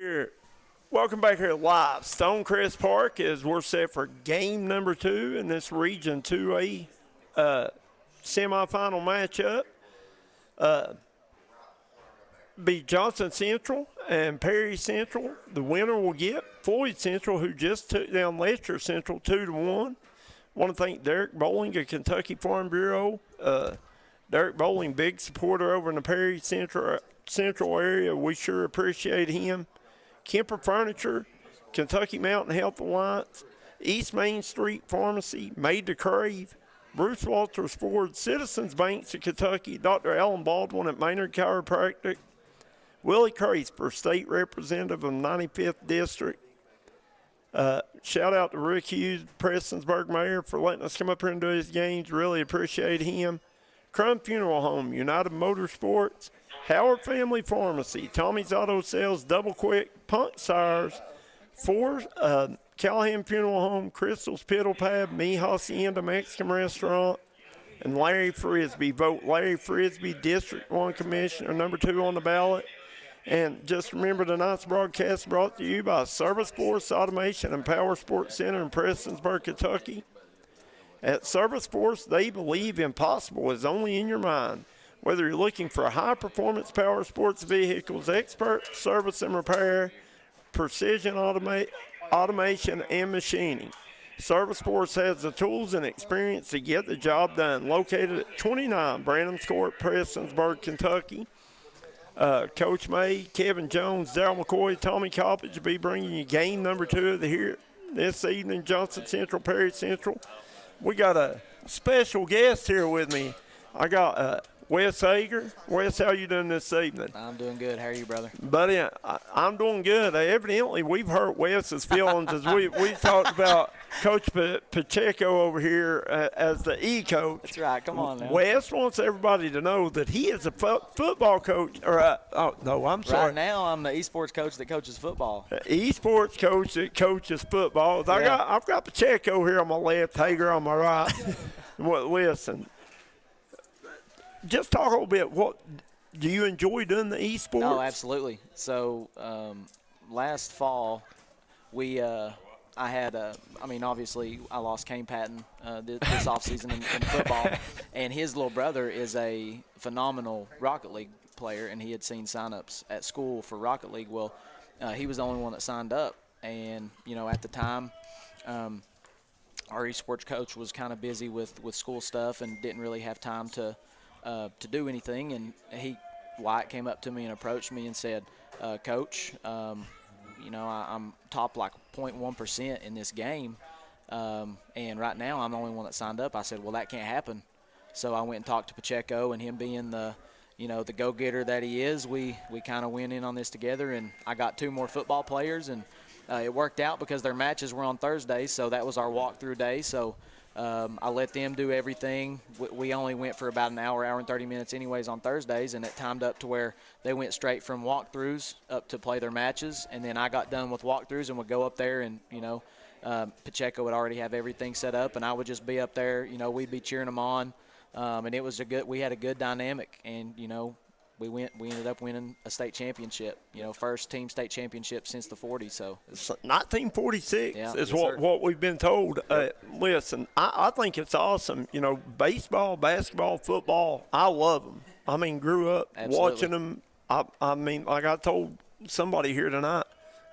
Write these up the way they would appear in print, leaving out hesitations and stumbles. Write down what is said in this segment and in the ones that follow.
Here, welcome back here live. Stonecrest Park as we're set for game number 2 in this Region 2A semifinal matchup. Be Johnson Central and Perry Central. The winner will get Floyd Central, who just took down Letcher Central 2-1. Want to thank Derek Bowling of Kentucky Farm Bureau. Derek Bowling, big supporter over in the Perry Central area. We sure appreciate him. Kemper Furniture, Kentucky Mountain Health Alliance, East Main Street Pharmacy, Made to Crave, Bruce Walters Ford, Citizens Banks of Kentucky, Dr. Alan Baldwin at Maynard Chiropractic, Willie Craisper, State Representative of 95th District. Shout out to Rick Hughes, Prestonsburg Mayor, for letting us come up here and do his games. Really appreciate him. Crum Funeral Home, United Motorsports, Howard Family Pharmacy, Tommy's Auto Sales, Double Quick, Punk Sires, Callahan Funeral Home, Crystal's Piddle Pad, Mi Hacienda Mexican Restaurant, and Larry Frisbee. Vote Larry Frisbee, District 1 Commissioner, number 2 on the ballot. And just remember, tonight's broadcast brought to you by Service Force Automation and Power Sports Center in Prestonsburg, Kentucky. At Service Force, they believe impossible is only in your mind. Whether you're looking for high-performance power sports vehicles, expert service and repair, precision automation, and machining, Service Force has the tools and experience to get the job done. Located at 29 Branham's Court, Prestonsburg, Kentucky. Coach May, Kevin Jones, Darryl McCoy, Tommy Coppage will be bringing you game number 2 of the here this evening, Johnson Central, Perry Central. We got a special guest here with me. I got Wes Hager. Wes, how you doing this evening? I'm doing good. How are you, brother? Buddy, I'm doing good. Evidently, we've hurt Wes's feelings as we've talked about Coach Pacheco over here as the E-coach. That's right. Come on now. Wes wants everybody to know that he is a football coach. I'm sorry. Right now, I'm the esports coach that coaches football. Esports coach that coaches football. Yeah. I've got Pacheco here on my left, Hager on my right. Listen. Just talk a little bit. What do you enjoy doing the esports? Oh, absolutely. So last fall, obviously I lost Kane Patton this offseason in football, and his little brother is a phenomenal Rocket League player, and he had seen signups at school for Rocket League. Well, he was the only one that signed up, and at the time, our esports coach was kind of busy with school stuff and didn't really have time to do anything, and Wyatt came up to me and approached me and said, Coach, I'm top like 0.1% in this game, and right now I'm the only one that signed up. I said, well, that can't happen. So I went and talked to Pacheco, and him being the go-getter that he is, we kind of went in on this together, and I got 2 more football players, and it worked out because their matches were on Thursdays, so that was our walkthrough day. So I let them do everything. We only went for about an hour and 30 minutes anyways on Thursdays, and it timed up to where they went straight from walkthroughs up to play their matches, and then I got done with walkthroughs and would go up there, and Pacheco would already have everything set up, and I would just be up there. We'd be cheering them on, and it was we had a good dynamic, and we ended up winning a state championship, first team state championship since the 40s. So 1946 yeah, is yes, what we've been told. Listen, I think it's awesome. Baseball, basketball, football, I love them. I mean, grew up Absolutely. watching them. I mean, like I told somebody here tonight,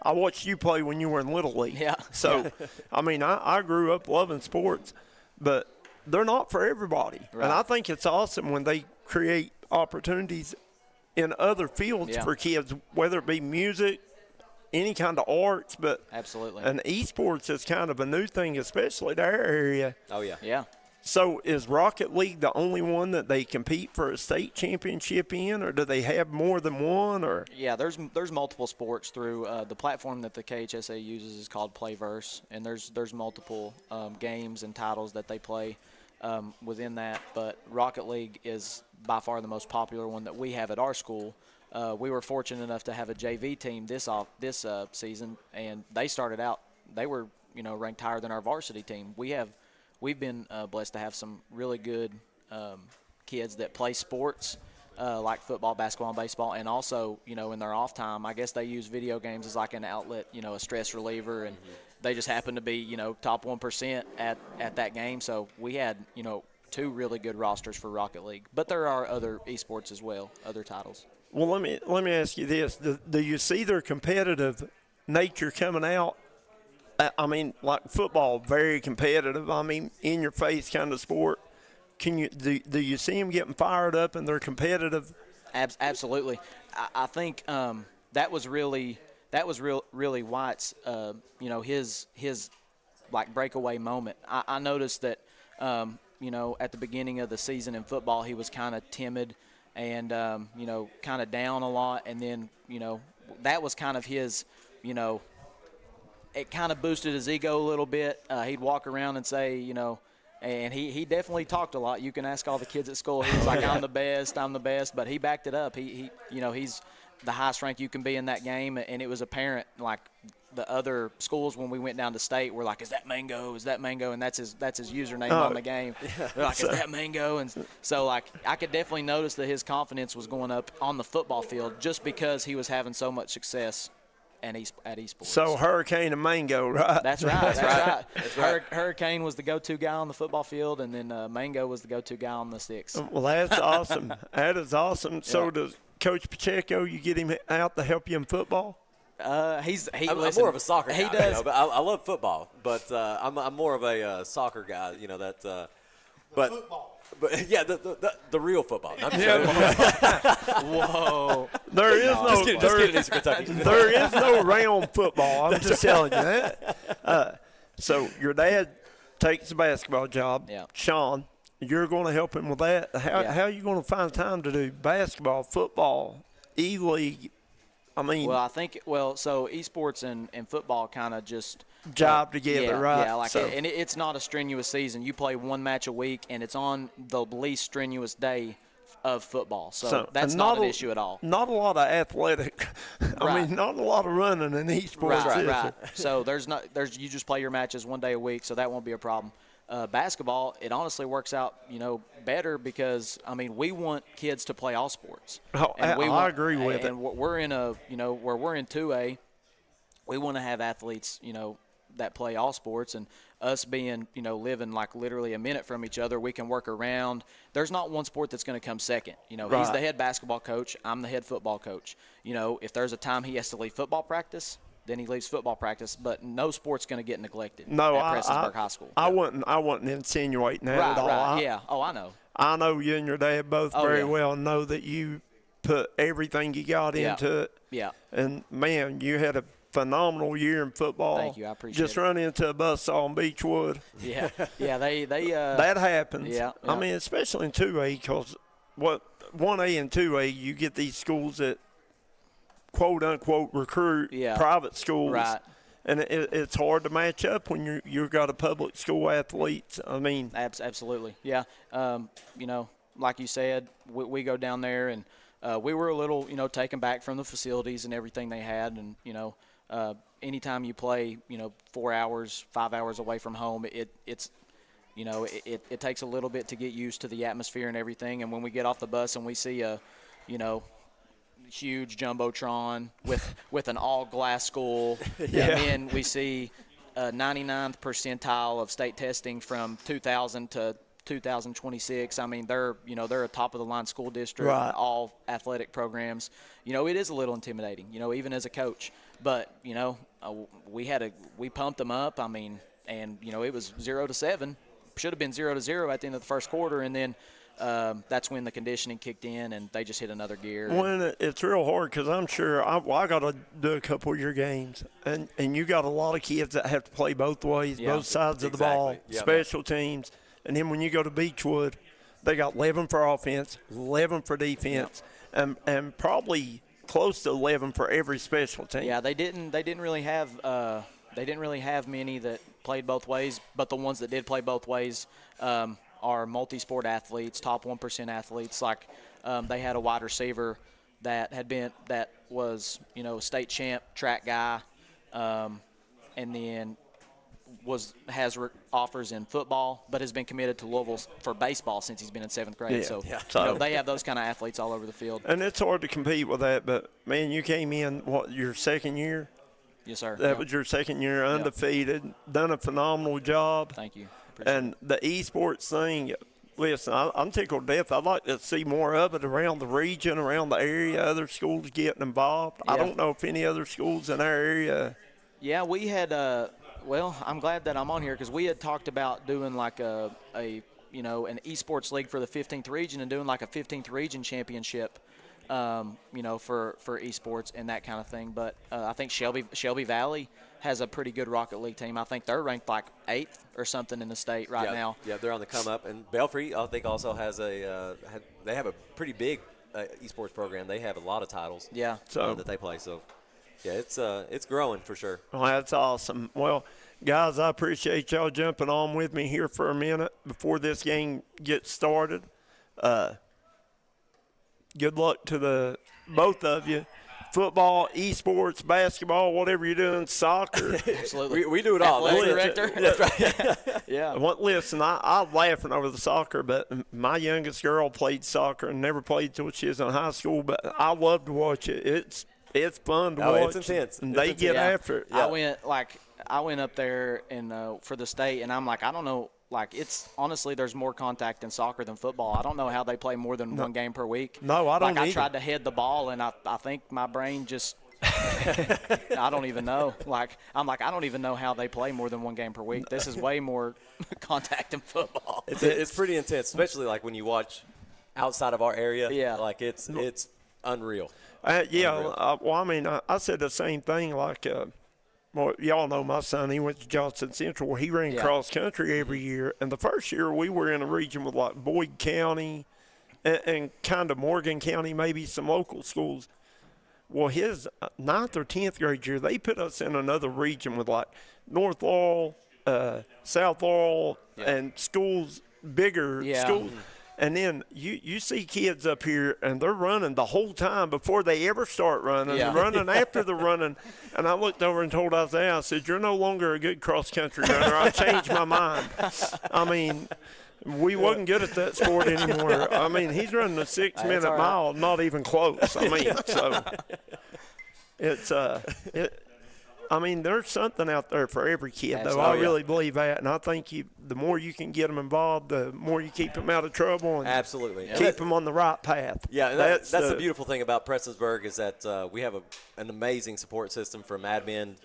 I watched you play when you were in Little League. Yeah. So, I mean, I grew up loving sports, but they're not for everybody. Right. And I think it's awesome when they create opportunities in other fields for kids, whether it be music, any kind of arts, but Absolutely. And esports is kind of a new thing, especially in our area. Oh, yeah. Yeah. So is Rocket League the only one that they compete for a state championship in, or do they have more than one? Or Yeah, there's multiple sports through the platform that the KHSA uses is called Playverse, and there's multiple games and titles that they play within that. But Rocket League is by far the most popular one that we have at our school. We were fortunate enough to have a JV team this season, and they started out. They were ranked higher than our varsity team. We've been blessed to have some really good kids that play sports like football, basketball, and baseball, and also, in their off time, I guess they use video games as like an outlet, a stress reliever, and they just happen to be, top 1% at that game. So we had, 2 really good rosters for Rocket League, but there are other esports as well, other titles. Well, let me ask you this: do you see their competitive nature coming out? I mean, like football, very competitive. I mean, in your face kind of sport. Do you see them getting fired up and they're competitive? Absolutely. I think that was really White's his like breakaway moment. I noticed that at the beginning of the season in football he was kind of timid and kind of down a lot, and then that was kind of his it kind of boosted his ego a little bit. He'd walk around and say and he definitely talked a lot. You can ask all the kids at school. He was like, I'm the best, but he backed it up. He's the highest rank you can be in that game, and it was apparent, like, the other schools when we went down to state were like, is that Mango, and that's his username on the game. They're like, is that Mango? And so, like, I could definitely notice that his confidence was going up on the football field just because he was having so much success at esports. So Hurricane and Mango, right? That's right. That's right. Hurricane was the go-to guy on the football field, and then Mango was the go-to guy on the sticks. Well, that's awesome. That is awesome. So Yeah. does Coach Pacheco, you get him out to help you in football? I'm more of a soccer guy. He does. But I love football, but I'm more of a soccer guy. But football. But yeah, the real football. Not the Whoa. There is just kidding, Eastern Kentucky. there is no round football. I'm just telling you that. So your dad takes the basketball job. Yeah. Sean, you're going to help him with that. How are you going to find time to do basketball, football, E-League? I mean, so esports and football kind of just job together, right? Yeah, and it's not a strenuous season. You play one match a week, and it's on the least strenuous day of football. So that's not an issue at all. Not a lot of athletic. I mean, not a lot of running in esports. Right. So you just play your matches one day a week, so that won't be a problem. Basketball, it honestly works out, better because, I mean, we want kids to play all sports. Oh, I agree with it. And we're in where we're in 2A, we want to have athletes, that play all sports, and us being, living like literally a minute from each other, we can work around. There's not one sport that's going to come second. He's the head basketball coach. I'm the head football coach. If there's a time he has to leave football practice, then he leaves football practice, but no sport's going to get neglected at Prestonsburg High School. I wasn't insinuating that at all. Right, yeah. Oh, I know. I know you and your dad both very well and know that you put everything you got into it. Yeah. And, man, you had a phenomenal year in football. Thank you. I appreciate it. Just run into a buzzsaw on Beechwood. Yeah. Yeah, they that happens. Yeah. I mean, especially in 2A, because 1A and 2A, you get these schools that quote-unquote recruit private schools. Right. And it's hard to match up when you've got a public school athlete. I mean. Absolutely. Yeah. Like you said, we go down there, and we were a little, taken back from the facilities and everything they had. And, anytime you play, 4 hours, 5 hours away from home, it takes a little bit to get used to the atmosphere and everything. And when we get off the bus and we see a, huge jumbotron with an all glass school, and then we see a 99th percentile of state testing from 2000 to 2026. I mean, they're a top of the line school district, right. All athletic programs. It is a little intimidating, even as a coach. But we pumped them up. I mean, and it was 0-7. Should have been 0-0 at the end of the first quarter, and then that's when the conditioning kicked in, and they just hit another gear. When it's real hard, because I'm sure I got to do a couple of your games, and you got a lot of kids that have to play both ways, both sides of the ball, special teams. And then when you go to Beechwood, they got 11 for offense, 11 for defense, and probably close to 11 for every special team. Yeah, they didn't really have many that played both ways, but the ones that did play both ways are multi-sport athletes, top 1% athletes. Like they had a wide receiver that was state champ track guy, and then has offers in football, but has been committed to Louisville for baseball since he's been in 7th grade. Yeah. So, Yeah. you know, they have those kind of athletes all over the field. And it's hard to compete with that, but, man, you came in, your second year? Yes, sir. That was your second year, undefeated, done a phenomenal job. Thank you. Appreciate And the esports thing, listen, I'm tickled to death. I'd like to see more of it around the region, around the area, other schools getting involved. I don't know if any other schools in our area. Yeah, we had well, I'm glad that I'm on here because we had talked about doing like an esports league for the 15th region and doing like a 15th region championship, for esports and that kind of thing. But I think Shelby Valley has a pretty good Rocket League team. I think they're ranked like 8th or something in the state right now. Yeah, they're on the come up. And Belfry, I think, also has they have a pretty big esports program. They have a lot of titles. Yeah. That they play. So. Yeah, it's growing for sure. Well, that's awesome. Well, guys, I appreciate y'all jumping on with me here for a minute before this game gets started. Good luck to the both of you. Football, esports, basketball, whatever you're doing, soccer. Absolutely. We do it all. Athletic director. That's right. Yeah. Well, listen, I'm laughing over the soccer, but my youngest girl played soccer and never played till she was in high school, but I love to watch it. It's fun to watch. It's intense. And they get after it. Yeah. I went up there and for the state, and I'm like, I don't know. Like, it's honestly, there's more contact in soccer than football. I don't know how they play more than one game per week. No, I don't Like, I either. tried to head the ball, and I think my brain just I don't even know. I don't even know how they play more than one game per week. This is way more contact than football. It's pretty intense, especially like when you watch outside of our area. Yeah. Like it's unreal. I said the same thing. Well, y'all know my son. He went to Johnson Central. He ran cross country every year. And the first year we were in a region with like Boyd County and kind of Morgan County, maybe some local schools. Well, his 9th or 10th grade year, they put us in another region with like North Laurel, South Laurel, and schools, bigger schools. And then you see kids up here, and they're running the whole time before they ever start running, and running after the running. And I looked over and told Isaiah, I said, you're no longer a good cross-country runner. I changed my mind. I mean, we wasn't good at that sport anymore. I mean, he's running a 6-minute mile, not even close. I mean, so it's I mean, there's something out there for every kid, though. I really believe that, and I think the more you can get them involved, the more you keep them out of trouble and Absolutely. keep them on the right path. Yeah, and that's the beautiful thing about Prestonsburg is that we have an amazing support system from admin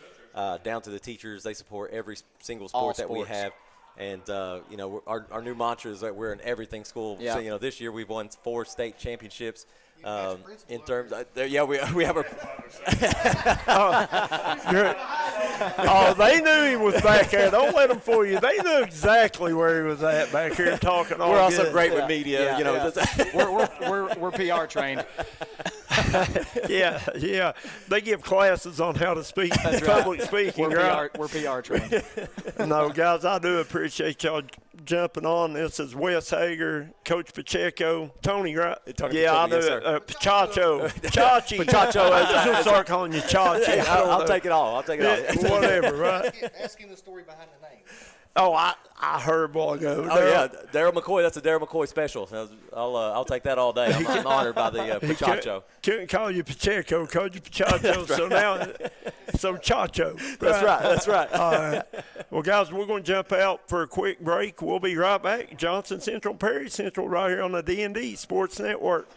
down to the teachers. They support every single sport that we have. And, our new mantra is that we're an everything school. Yeah. So, this year we've won 4 state championships. In terms of, we have a they knew he was back there. Don't let them fool you. They knew exactly where he was at back here talking all we're good. also great with media. We're PR trained. Yeah. They give classes on how to speak, public speaking. We're PR trained. No, guys, I do appreciate y'all jumping on. This is Wes Hager, Coach Pacheco, Tony, right? Tony, I do. yes, Pachacho. Chachi. Pachacho. I'm just going to start calling you Chachi. I'll take it all. Whatever, right? Ask him the story behind the name. Oh, I heard a while ago. Oh, yeah. Darryl McCoy, that's a Darryl McCoy special. I'll take that all day. I'm honored by the Pachacho. Couldn't call you Pacheco, called you Pachacho, so now Chacho. That's right. All right. Well, guys, we're going to jump out for a quick break. We'll be right back. Johnson Central, Perry Central, right here on the D&D Sports Network.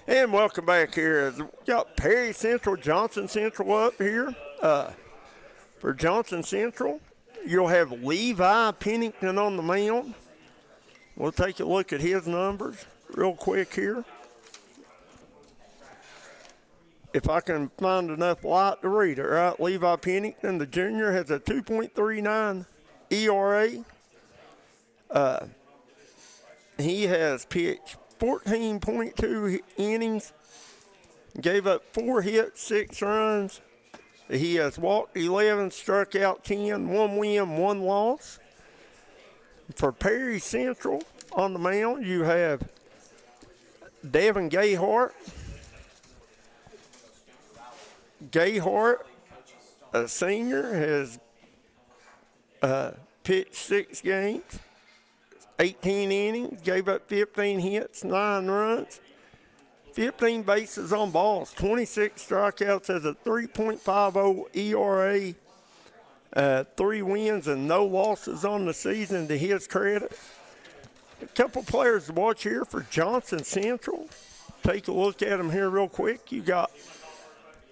And welcome back here. We got Perry Central, Johnson Central up here. For Johnson Central, you'll have Levi Pennington on the mound. We'll take a look at his numbers real quick here. If I can find enough light to read it, right? Levi Pennington, the junior, has a 2.39 ERA. He has pitched 14.2 innings, gave up 4 hits, 6 runs. He has walked 11, struck out 10, 1 win, 1 loss. For Perry Central on the mound, you have Devin Gayhart. Gayhart, a senior, has pitched 6 games, 18 innings, gave up 15 hits, 9 runs, 15 bases on balls, 26 strikeouts, has a 3.50 ERA, 3 wins and no losses on the season to his credit. A couple players to watch here for Johnson Central. Take a look at them here real quick. You got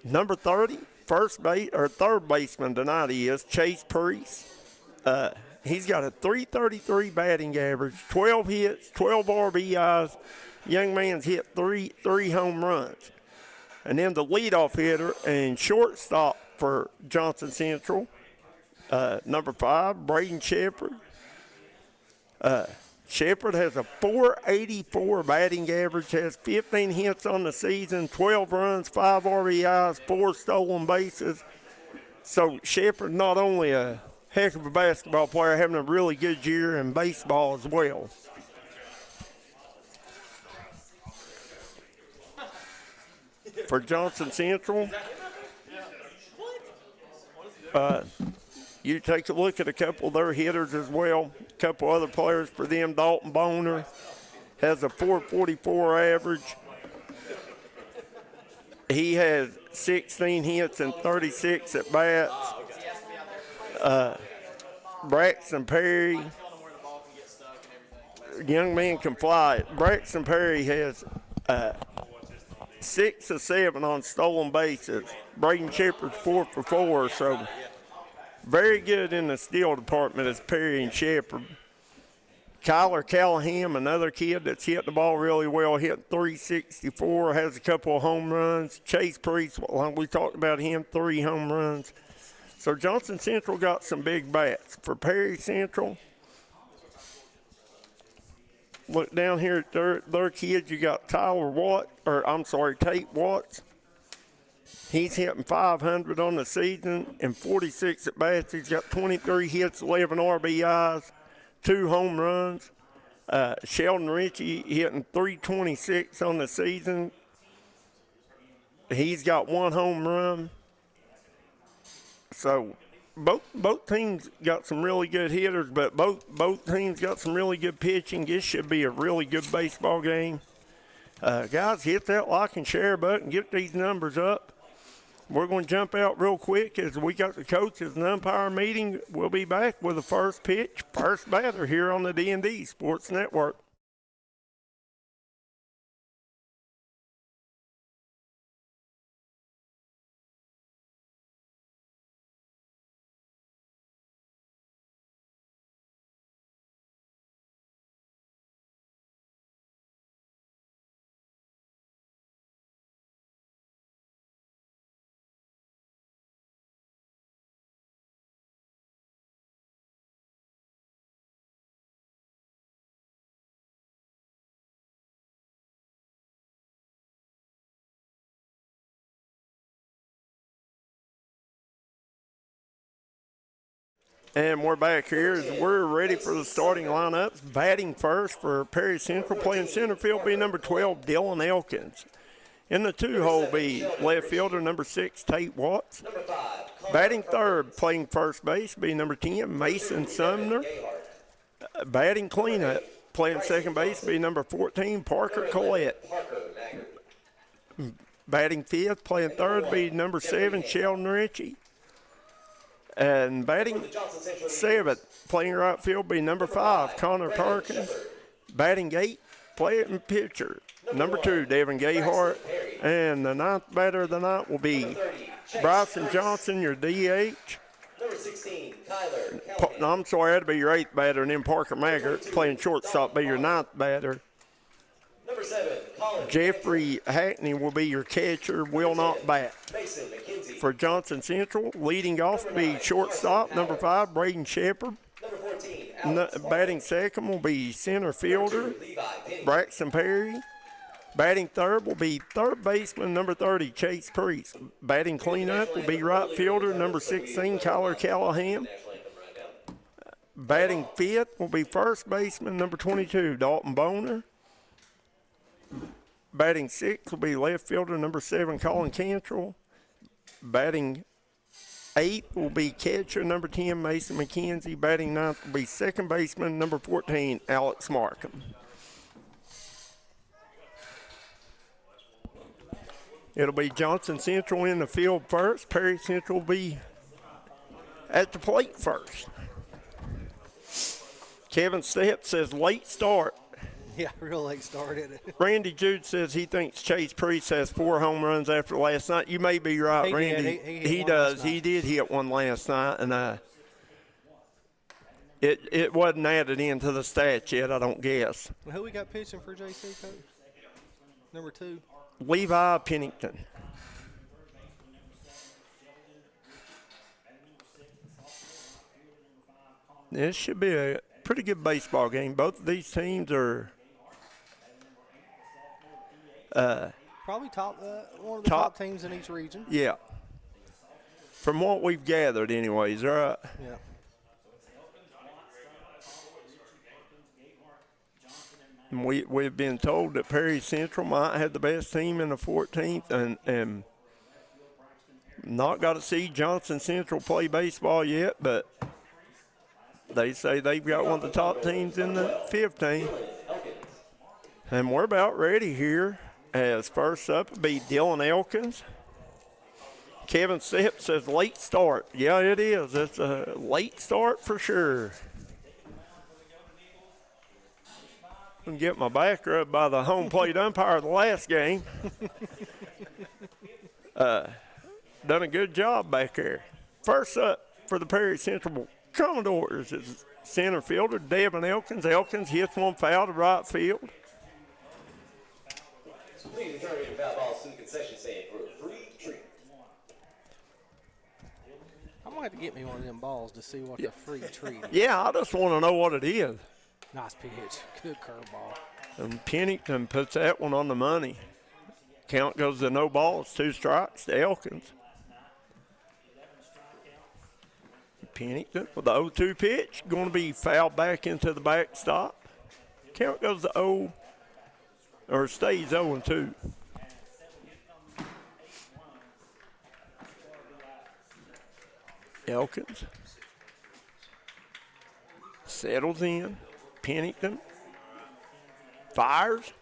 number 30, third baseman tonight he is, Chase Priest. He's got a 333 batting average, 12 hits, 12 RBIs. Young man's hit three home runs. And then the leadoff hitter and shortstop for Johnson Central, number 5, Braden Shepard. Shepard has a 484 batting average, has 15 hits on the season, 12 runs, 5 RBIs, 4 stolen bases. So Shepard not only a heck of a basketball player, having a really good year in baseball as well. For Johnson Central, you take a look at a couple of their hitters as well. A couple other players for them. Dalton Boner has a 444 average. He has 16 hits and 36 at bats. Braxton Perry, young man can fly. Braxton Perry has 6 of 7 on stolen bases. Braden Shepard's 4 for 4, so very good in the steal department is Perry and Shepard. Kyler Callahan, another kid that's hit the ball really well, hit 364, has a couple of home runs. Chase Priest, we talked about him, 3 home runs. So Johnson Central got some big bats. For Perry Central, look down here at their kids. You got Tate Watts. He's hitting 500 on the season and 46 at bats. He's got 23 hits, 11 RBIs, 2 home runs. Sheldon Ritchie hitting 326 on the season. He's got 1 home run. So both teams got some really good hitters, but both teams got some really good pitching. This should be a really good baseball game. Guys, hit that like and share button. Get these numbers up. We're going to jump out real quick as we got the coaches and umpire meeting. We'll be back with the first pitch, first batter here on the D&D Sports Network. And we're back here as we're ready for the starting lineups. Batting first for Perry Central, playing center field, be number 12, Dylan Elkins. In the 2-hole be left fielder number 6, Tate Watts. Batting third, playing first base, be number 10, Mason Sumner. Batting cleanup, playing second base, be number 14, Parker Collette. Batting fifth, playing third, be number 7, Sheldon Ritchie. And batting seventh, playing right field, be number 5, Connor Perkins. Batting eighth, playing pitcher, number 2, Devin Gayhart. And the 9th batter of the night will be Bryson Johnson, your DH. Number 16, Tyler No, I'm sorry, that'd be your 8th batter, and then Parker Maggart playing shortstop be your 9th batter. Number 7, Colin Jeffrey Hackney will be your catcher, will not bat. Mason McKenzie. For Johnson Central, leading off will be shortstop, number 5, Braden Shepard. Number 14, Batting second will be center fielder, Levi Penny. Braxton Perry. Batting third will be third baseman, number 30, Chase Priest. Batting cleanup will be right fielder, number 16, Kyler Callahan. Batting fifth will be first baseman, number 22, Dalton Boner. Batting sixth will be left fielder, number 7, Colin Cantrell. Batting eighth will be catcher, number 10, Mason McKenzie. Batting ninth will be second baseman, number 14, Alex Markham. It'll be Johnson Central in the field first. Perry Central will be at the plate first. Kevin Stepp says late start. Yeah, real late start, isn't it? Randy Jude says he thinks Chase Priest has 4 home runs after last night. You may be right, He Randy. did. He hit He one does. last night. He did hit one last night, and it wasn't added into the stats yet, I don't guess. Well, who we got pitching for JC, Coach? Number 2. Levi Pennington. This should be a pretty good baseball game. Both of these teams are Probably one of the top teams in each region. yeah. From what we've gathered anyways, right? Yeah. And we've been told that Perry Central might have the best team in the 14th, and not got to see Johnson Central play baseball yet, but they say they've got one of the top teams in the 15th. And we're about ready here, as first up will be Dylan Elkins. Kevin Stepp says late start. Yeah, it is. It's a late start for sure. And get my back rubbed by the home plate umpire of the last game. Done a good job back there. First up for the Perry Central Commodores is center fielder Devin Elkins. Elkins hits one foul to right field. Please return your foul balls to the concession stand for a free treat. I'm going to have to get me one of them balls to see what the free treat is. Yeah, I just want to know what it is. Nice pitch. Good curveball. And Pennington puts that one on the money. Count goes to no balls, 2 strikes to Elkins. Pennington with the 0-2 pitch, going to be fouled back into the backstop. Count goes to 0, or stays 0-2. Elkins settles in. Pennington fires.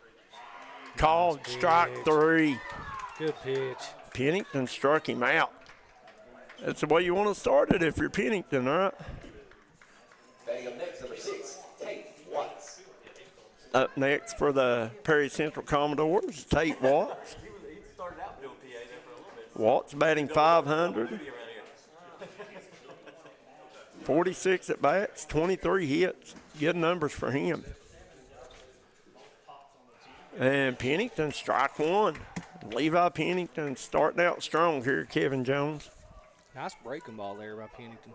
Called strike 3. Good pitch. Pennington struck him out. That's the way you want to start it if you're Pennington, all right? Batting up next, number 6, Tate Watts. Up next for the Perry Central Commodores, Tate Watts. Watts batting .500. 46 at bats, 23 hits. Good numbers for him. And Pennington, strike 1. Levi Pennington starting out strong here, Kevin Jones. Nice breaking ball there by Pennington.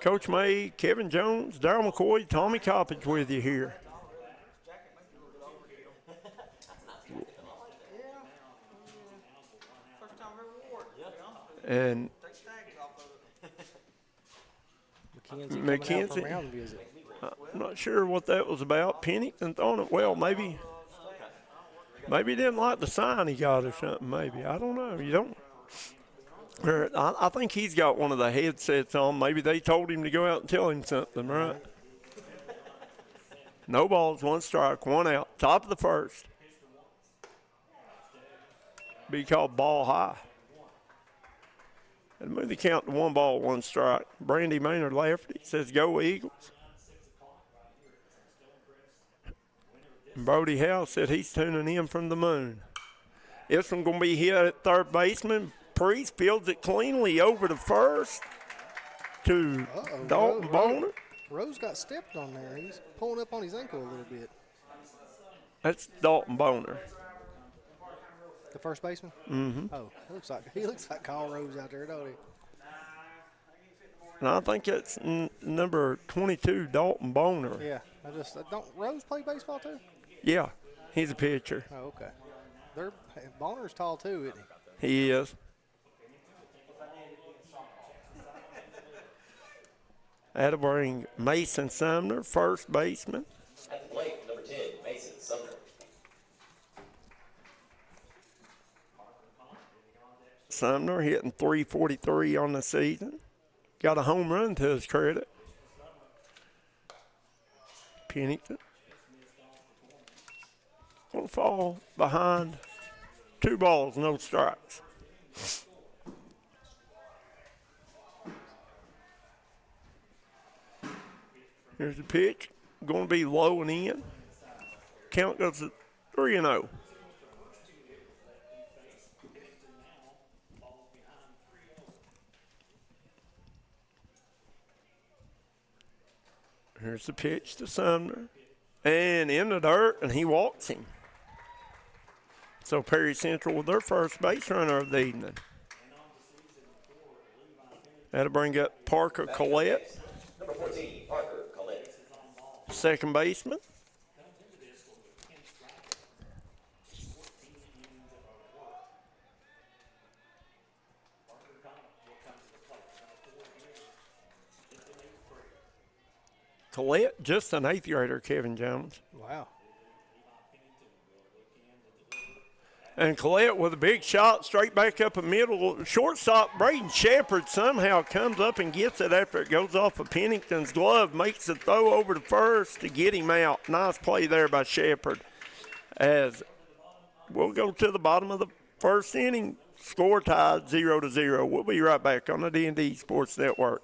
Coach May, Kevin Jones, Darryl McCoy, Tommy Coppage with you here. And McKenzie from Mountain Visit. I'm not sure what that was about. Pennington throwing it well. Maybe he didn't like the sign he got or something. Maybe, I don't know. You don't. I think he's got one of the headsets on. Maybe they told him to go out and tell him something, right? No balls, 1 strike, 1 out. Top of the first. Be called ball high. And move the count to 1 ball, 1 strike. Brandy Maynard Lafferty says go Eagles. Brody Howe said he's tuning in from the moon. This one going to be hit at third baseman. Priest fields it cleanly over to first to Dalton Boner. Rose got stepped on there. He's pulling up on his ankle a little bit. That's Dalton Boner. The first baseman? Mm-hmm. Oh, he looks like Kyle Rose out there, don't he? And I think it's number 22, Dalton Boner. Yeah. Don't Rose play baseball too? Yeah, he's a pitcher. Oh, okay. Bonner's tall too, isn't he? He is. That'll bring Mason Sumner, first baseman. At the plate, number 10, Mason Sumner. Sumner hitting .343 on the season. Got a home run to his credit. Pennington will fall behind. 2 balls, no strikes. Here's the pitch. Going to be low and in. Count goes to 3-0. Here's the pitch to Sumner. And in the dirt, and he walks him. So Perry Central with their first base runner of the evening. That'll bring up Parker Collette. Number 14, Parker Collette. Second baseman. Collette, just an 8th grader, Kevin Jones. Wow. And Collette with a big shot straight back up the middle. Shortstop Braden Shepard somehow comes up and gets it after it goes off of Pennington's glove. Makes the throw over to first to get him out. Nice play there by Shepard. As we'll go to the bottom of the first inning. Score tied 0-0. We'll be right back on the D&D Sports Network.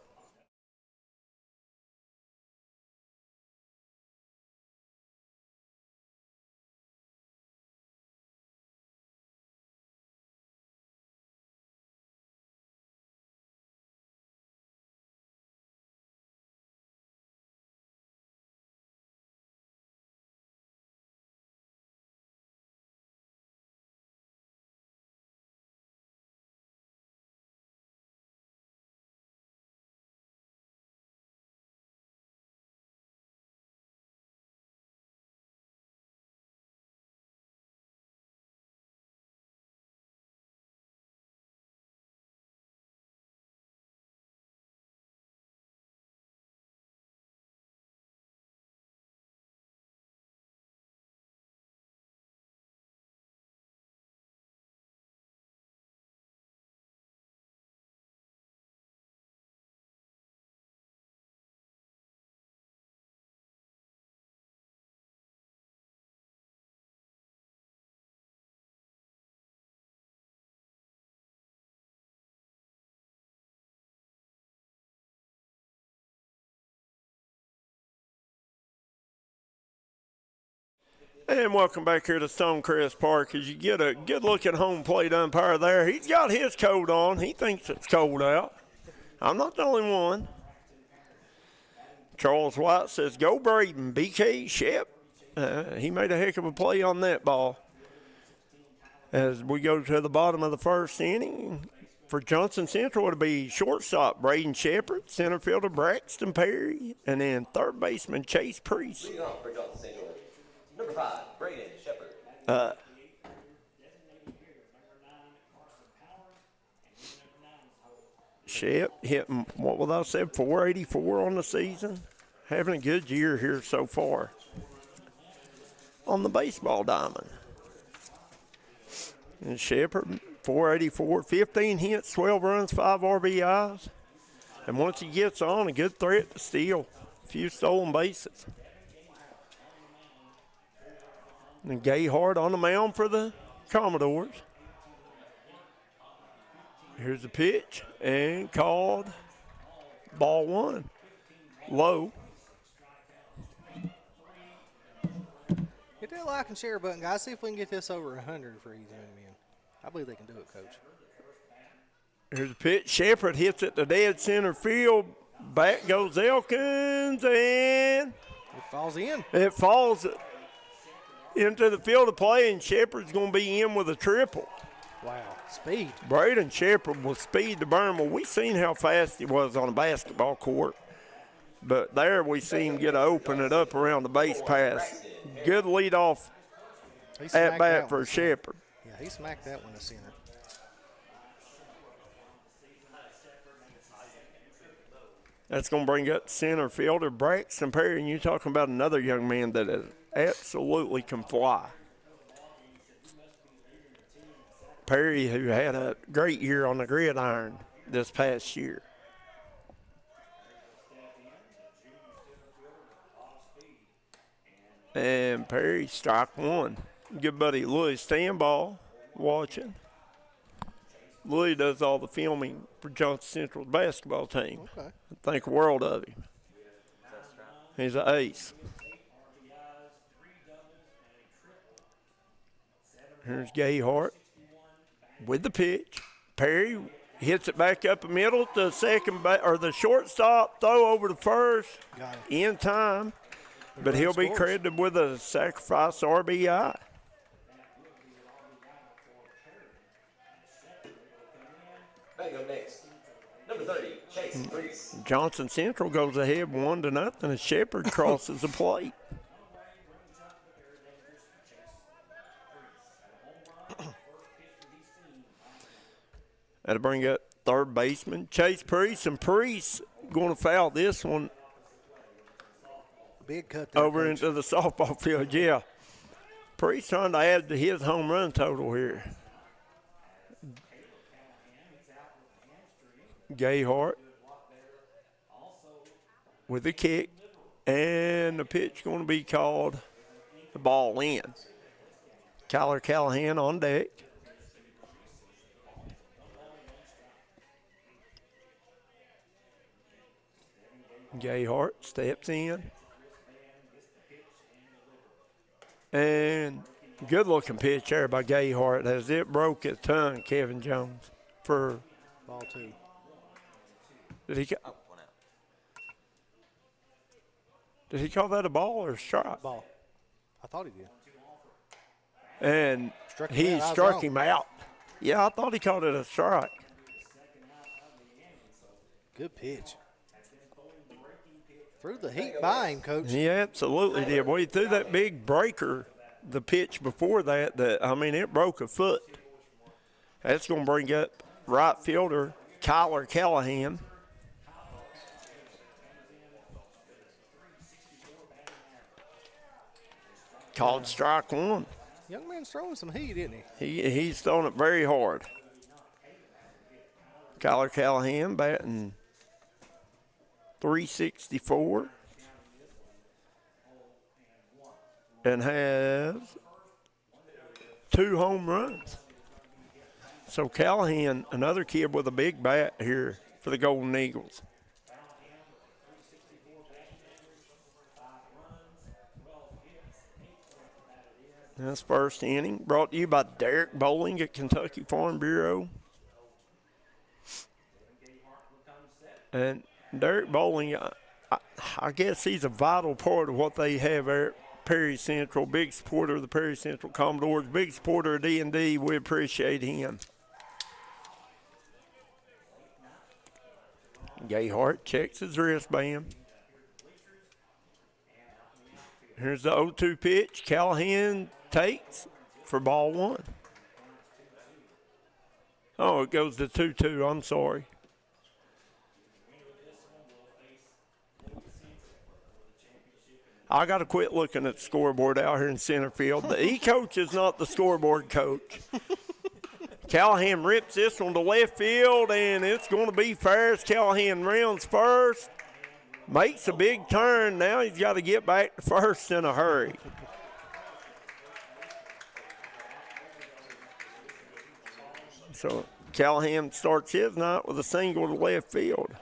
And welcome back here to Stonecrest Park. As you get a good look at home plate umpire there, he's got his coat on. He thinks it's cold out. I'm not the only one. Charles White says, go Braden, BK Shep. He made a heck of a play on that ball. As we go to the bottom of the first inning, for Johnson Central, it'll be shortstop Braden Shepard, center fielder Braxton Perry, and then third baseman Chase Priest. Leading off for Johnson Central, number 5, Braden Shepard. Shep hitting, what will I say, 484 on the season. Having a good year here so far on the baseball diamond. And Shepard, 484, 15 hits, 12 runs, 5 RBIs. And once he gets on, a good threat to steal. A few stolen bases. And Gayhart on the mound for the Commodores. Here's the pitch, and called ball 1. Low. that like and share button, guys. See if we can get this over 100 for each young man. I believe they can do it, Coach. Here's a pitch. Shepard hits it to dead center field. Back goes Elkins, and It falls in. it falls into the field of play, and Shepard's going to be in with a triple. Wow, speed. Braden Shepard will speed the burn. Well, we seen how fast he was on a basketball court, but there we see him get to open it up around the base pass. Good leadoff at bat for Shepard. Yeah, he smacked that one to center. That's going to bring up center fielder Braxton Perry, and you're talking about another young man that absolutely can fly. Perry, who had a great year on the gridiron this past year. And Perry, strike one. Good buddy Louis Stanball watching. Louis does all the filming for Johnson Central's basketball team. Okay. I think a world of him. He's an ace. Here's Gayhart with the pitch. Perry hits it back up the middle to the shortstop. Throw over to first in time, but he'll be credited with a sacrifice RBI. Next. Number 30, Chase Priest. Johnson Central goes ahead 1-0 as Shepard crosses the plate. That'll bring up third baseman Chase Priest, and Priest going to foul this one big cut there, over Coach. into the softball field. Yeah, Priest trying to add to his home run total here. Gayhart with the kick, and the pitch going to be called the ball in. Kyler Callahan on deck. Gayhart steps in. And good looking pitch there by Gayhart as it broke his tongue, Kevin Jones, for ball two. Did he call that a ball or a strike? Ball. I thought he did. And he struck him out. Yeah, I thought he called it a strike. Good pitch. Threw the heat by him, Coach. He absolutely did. Well, he threw that big breaker, the pitch before that, it broke a foot. That's going to bring up right fielder Kyler Callahan. Called strike one. Young man's throwing some heat, isn't he? He's throwing it very hard. Kyler Callahan batting .364 and has 2 home runs. So Callahan, another kid with a big bat here for the Golden Eagles. That's first inning, brought to you by Derek Bowling at Kentucky Farm Bureau. And Derek Bowling, I guess he's a vital part of what they have there at Perry Central. Big supporter of the Perry Central Commodores, big supporter of D&D. We appreciate him. Gayhart checks his wristband. Here's the 0-2 pitch. Callahan takes for ball one. Oh, it goes to 2-2. I'm sorry. I got to quit looking at the scoreboard out here in center field. The E-coach is not the scoreboard coach. Callahan rips this one to left field, and it's going to be fair as Callahan rounds first. Makes a big turn. Now he's got to get back to first in a hurry. So Callahan starts his night with a single to left field.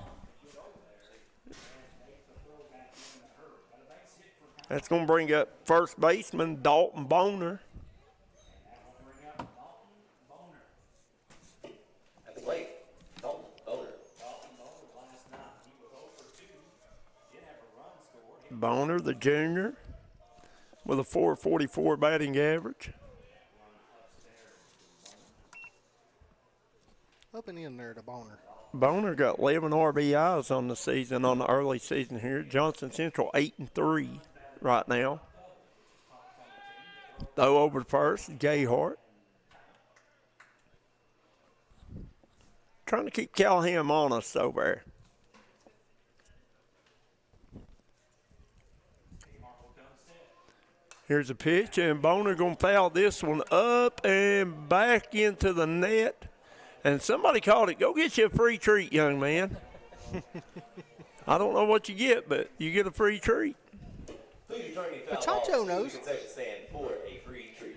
That's going to bring up first baseman Dalton Boner. At the plate, Dalton Boner. Boner, the junior, with a .444 batting average. Up and in there to Boner. Boner got 11 RBIs on the season, on the early season here. Johnson Central 8-3 right now. Throw over to first, Gayhart. Trying to keep Callahan honest over there. Here's a pitch, and Boner going to foul this one up and back into the net. And somebody called it, go get you a free treat, young man. I don't know what you get, but you get a free treat. Chacho knows. You can take a stand for a free treat.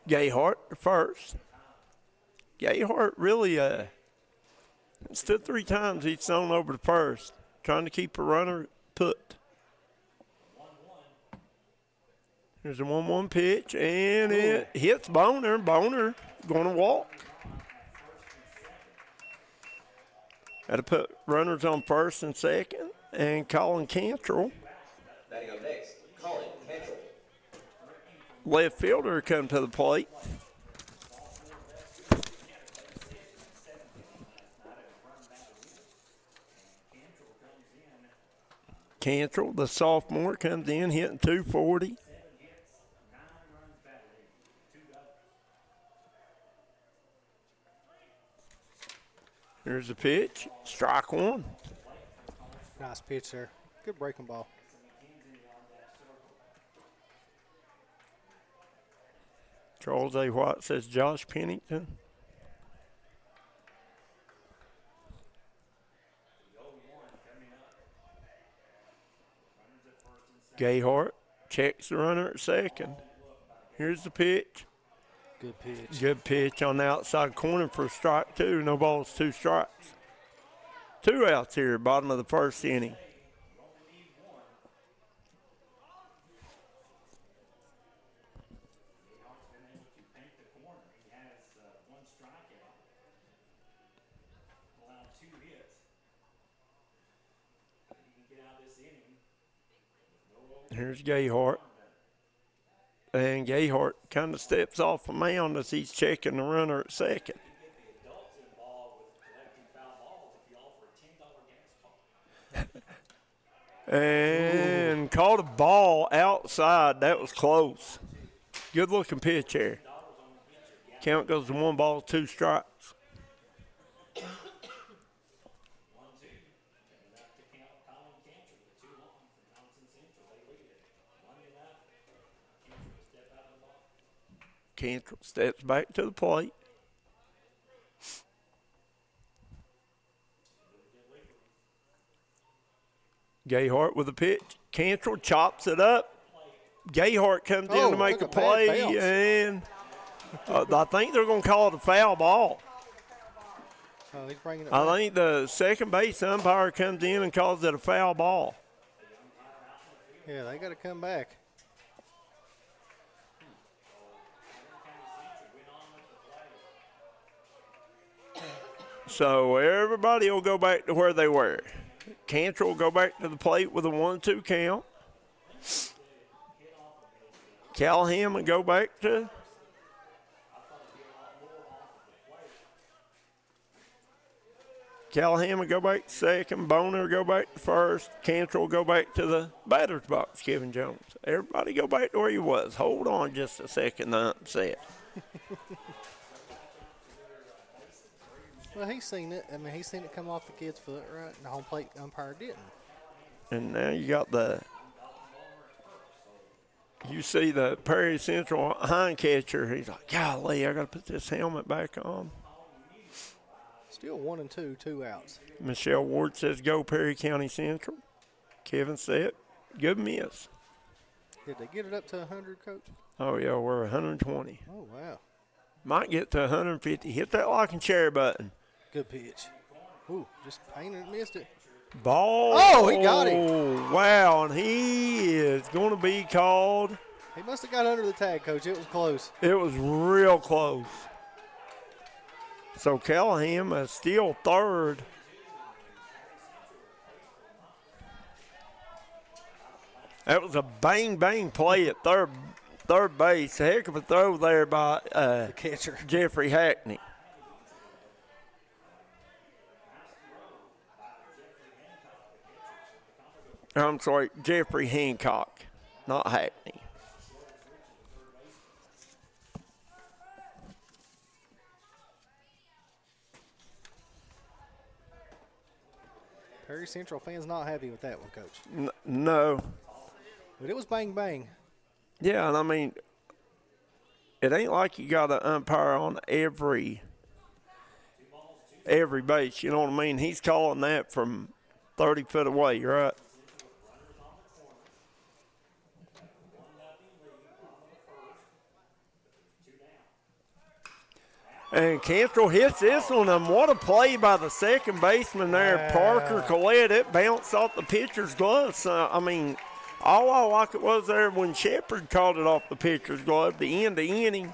Gayhart first. Gayhart really stood 3 times. He's thrown over to first, trying to keep a runner put. Here's a 1-1 pitch, and it hits Boner. Boner going to walk. Had to put runners on first and second, and Colin Cantrell. Batting up next, Colin Cantrell. Left fielder come to the plate. Cantrell, the sophomore, comes in hitting .240. Here's the pitch. Strike one. Nice pitch there. Good breaking ball. Charles A. White says Josh Pennington. Gayhart checks the runner at second. Here's the pitch. Good pitch. Good pitch on the outside corner for strike 2. No balls, 2 strikes. 2 outs here, bottom of the first inning. Here's Gayhart. And Gayhart kind of steps off the mound as he's checking the runner at second. And caught a ball outside. That was close. Good looking pitch there. Count goes to 1 ball, 2 strikes. Cantrell steps back to the plate. Gayhart with a pitch. Cantrell chops it up. Gayhart comes in to make a play, and I think they're going to call it a foul ball. Oh, he's bringing it I think the second base umpire comes in and calls it a foul ball. Yeah, they got to come back. So everybody will go back to where they were. Cantrell will go back to the plate with a 1-2 count. Callahan will go back to second. Boner will go back to first. Cantrell will go back to the batter's box, Kevin Jones. Everybody go back to where you was. Hold on just a second, the ump said. Well, he's seen it. I mean, he's seen it come off the kid's foot, right? And the home plate umpire didn't. And now you got you see the Perry Central hind catcher. He's like, golly, I got to put this helmet back on. Still 1-2, 2 outs. Michelle Ward says, go Perry County Central. Kevin said, good miss. Did they get it up to 100, Coach? Oh, yeah, we're 120. Oh, wow. Might get to 150. Hit that lock and chair button. Good pitch. Ooh, just painted it, missed it. Ball. Oh, he got him. Oh, wow, and he is going to be called. He must have got under the tag, Coach. It was close. It was real close. So Callahan is still third. That was a bang play at third base. A heck of a throw there by The catcher. Jeffrey Hackney. I'm sorry, Jeffrey Hancock, not Hackney. Perry Central fans not happy with that one, Coach. No. But it was bang. Yeah, and I mean, it ain't like you got an umpire on every base, you know what I mean? He's calling that from 30 foot away, right? And Cantrell hits this one, and what a play by the second baseman there, Parker Collette. It bounced off the pitcher's glove. I mean, all I like it was there when Shepard called it off the pitcher's glove, the end of the inning.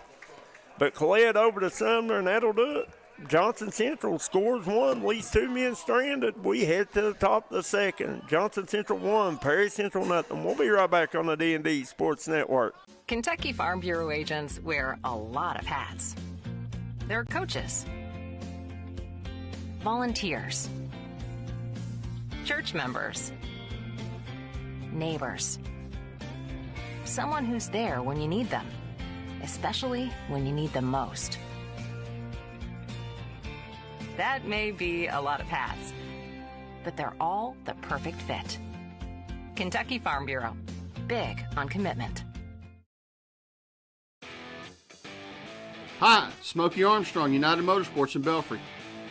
But Collette over to Sumner, and that'll do it. Johnson Central scores one, leaves 2 men stranded. We head to the top of the second. Johnson Central 1, Perry Central nothing. We'll be right back on the D&D Sports Network. Kentucky Farm Bureau agents wear a lot of hats. They're coaches, volunteers, church members, neighbors, someone who's there when you need them, especially when you need them most. That may be a lot of hats, but they're all the perfect fit. Kentucky Farm Bureau, big on commitment. Hi, Smokey Armstrong, United Motorsports in Belfry.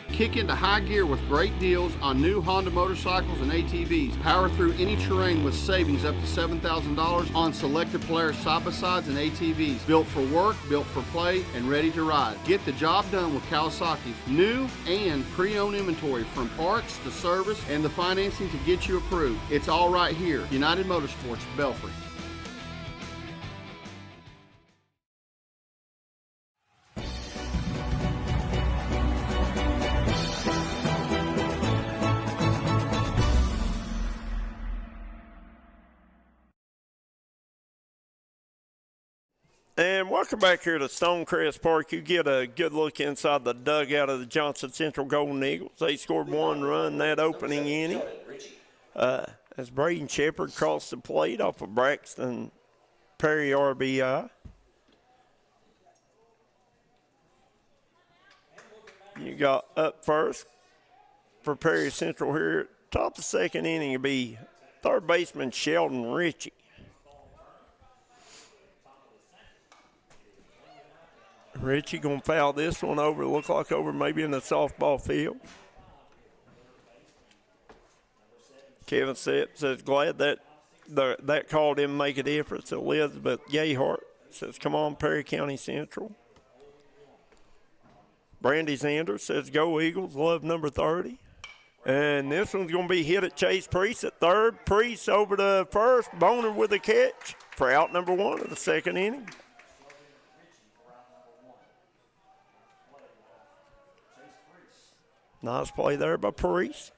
Kick into high gear with great deals on new Honda motorcycles and ATVs. Power through any terrain with savings up to $7,000 on selected Polaris side-by-sides and ATVs. Built for work, built for play, and ready to ride. Get the job done with Kawasaki's new and pre-owned inventory from parts to service and the financing to get you approved. It's all right here. United Motorsports, Belfry. And welcome back here to Stonecrest Park. You get a good look inside the dugout of the Johnson Central Golden Eagles. They scored 1 run that opening inning. As Braden Shepard crossed the plate off of Braxton Perry RBI. You got up first for Perry Central here. Top of the second inning will be third baseman Sheldon Ritchie. Ritchie going to foul this one over, look like over maybe in the softball field. Kevin says glad that call didn't make a difference. Elizabeth Gayhart says, come on, Perry County Central. Brandy Sanders says, go Eagles, love number 30. And this one's going to be hit at Chase Priest at third. Priest over to first, Boner with a catch for out number 1 of the second inning. Nice play there by Priest.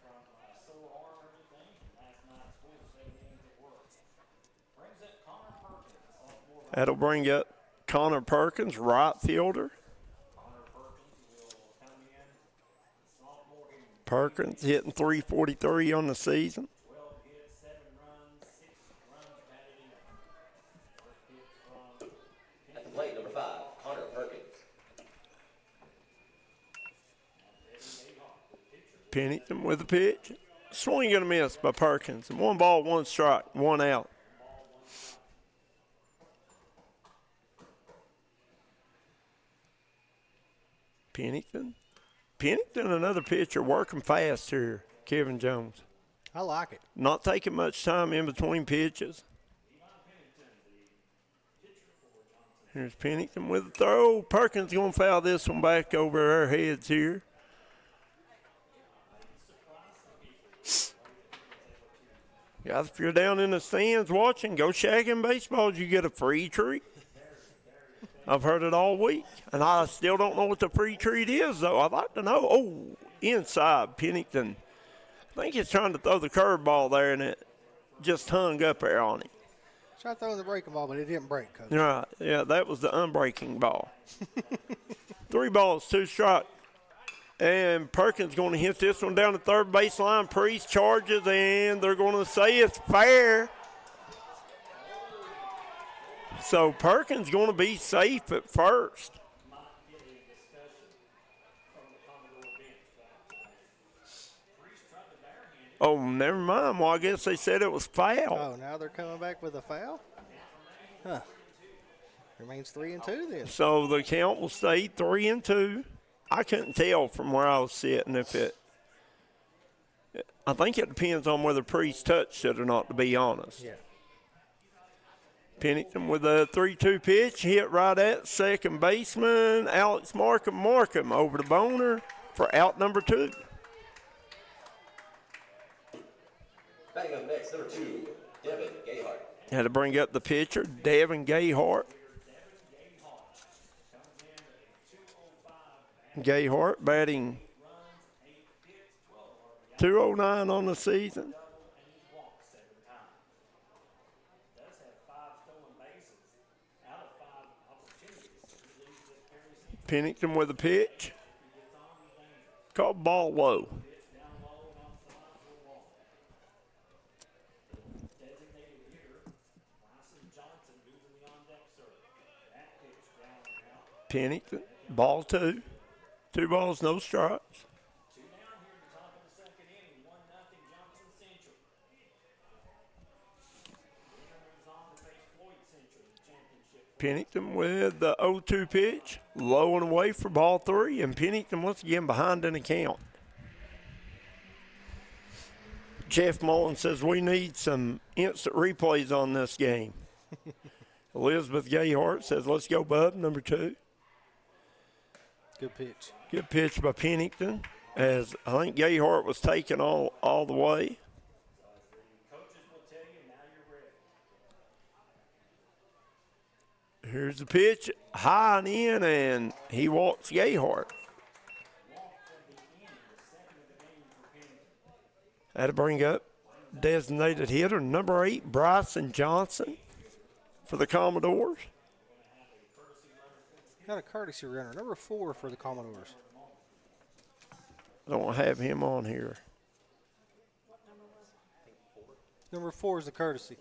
That'll bring up Connor Perkins, right fielder. Perkins hitting .343 on the season. At the plate, number 5, Connor Perkins. Pennington with the pitch. Swing and a miss by Perkins. 1 ball, 1 strike, 1 out. Pennington, another pitcher working fast here, Kevin Jones. I like it. Not taking much time in between pitches. Here's Pennington with a throw. Perkins going to foul this one back over our heads here. Guys, if you're down in the stands watching, go shagging baseballs. You get a free treat. I've heard it all week, and I still don't know what the free treat is, though. I'd like to know. Oh, inside, Pennington. I think he's trying to throw the curveball there, and it just hung up there on him. Tried throwing the breaking ball, but it didn't break, Coach. Right, yeah, that was the unbreaking ball. 3 balls, 2 strikes. And Perkins going to hit this one down the third baseline. Priest charges, and they're going to say it's fair. So Perkins going to be safe at first. Oh, never mind. Well, I guess they said it was foul. Oh, now they're coming back with a foul? Huh. Remains 3-2 then. So the count will stay 3-2. I couldn't tell from where I was sitting if it – I think it depends on whether Priest touched it or not, to be honest. Yeah. Pennington with a 3-2 pitch, hit right at second baseman, Alex Markham over to Boner for out number 2. Batting up next, number 2, Devin Gayhart. Had to bring up the pitcher, Devin Gayhart. Gayhart batting .209 on the season. Pennington with a pitch. Called ball low. Pennington, ball 2. 2 balls, no strikes. Pennington with the 0-2 pitch, low and away for ball 3, and Pennington once again behind in the count. Jeff Mullen says we need some instant replays on this game. Elizabeth Gayhart says, let's go, bub, number 2. Good pitch. Good pitch by Pennington, as I think Gayhart was taken all the way. Here's the pitch, high and in, and he walks Gayhart. Had to bring up designated hitter number 8, Bryson Johnson for the Commodores. Got a courtesy runner, number 4 for the Commodores. I don't have him on here. Number 4 is the courtesy.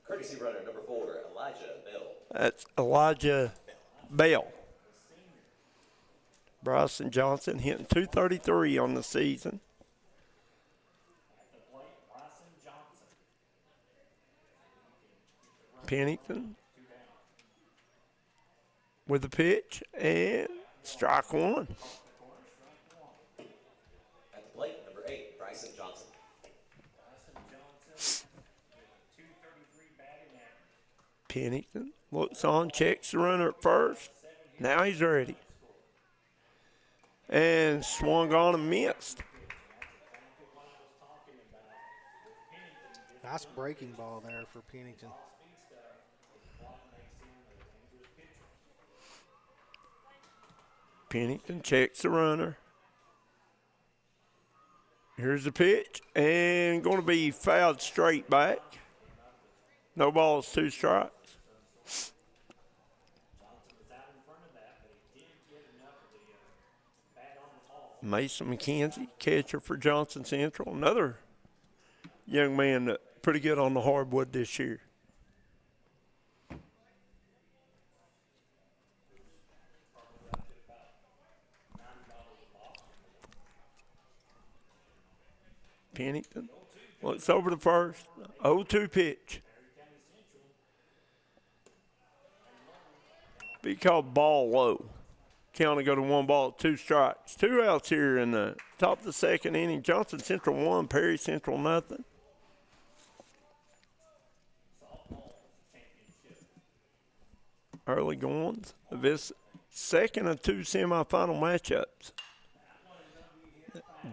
Courtesy runner, number 4, Elijah Bell. That's Elijah Bell. Bryson Johnson hitting .233 on the season. Pennington with the pitch, and strike 1. At the plate, number 8, Bryson Johnson. Pennington looks on, checks the runner at first. Now he's ready. And swung on and missed. Nice breaking ball there for Pennington. Pennington checks the runner. Here's the pitch, and going to be fouled straight back. No balls, 2 strikes. Mason McKenzie, catcher for Johnson Central. Another young man that pretty good on the hardwood this year. Pennington looks over the first. 0-2 pitch. Be called ball low. Count to go to 1 ball, 2 strikes. 2 outs here in the top of the second inning. Johnson Central 1, Perry Central nothing. Early goings of this second of 2 semifinal matchups.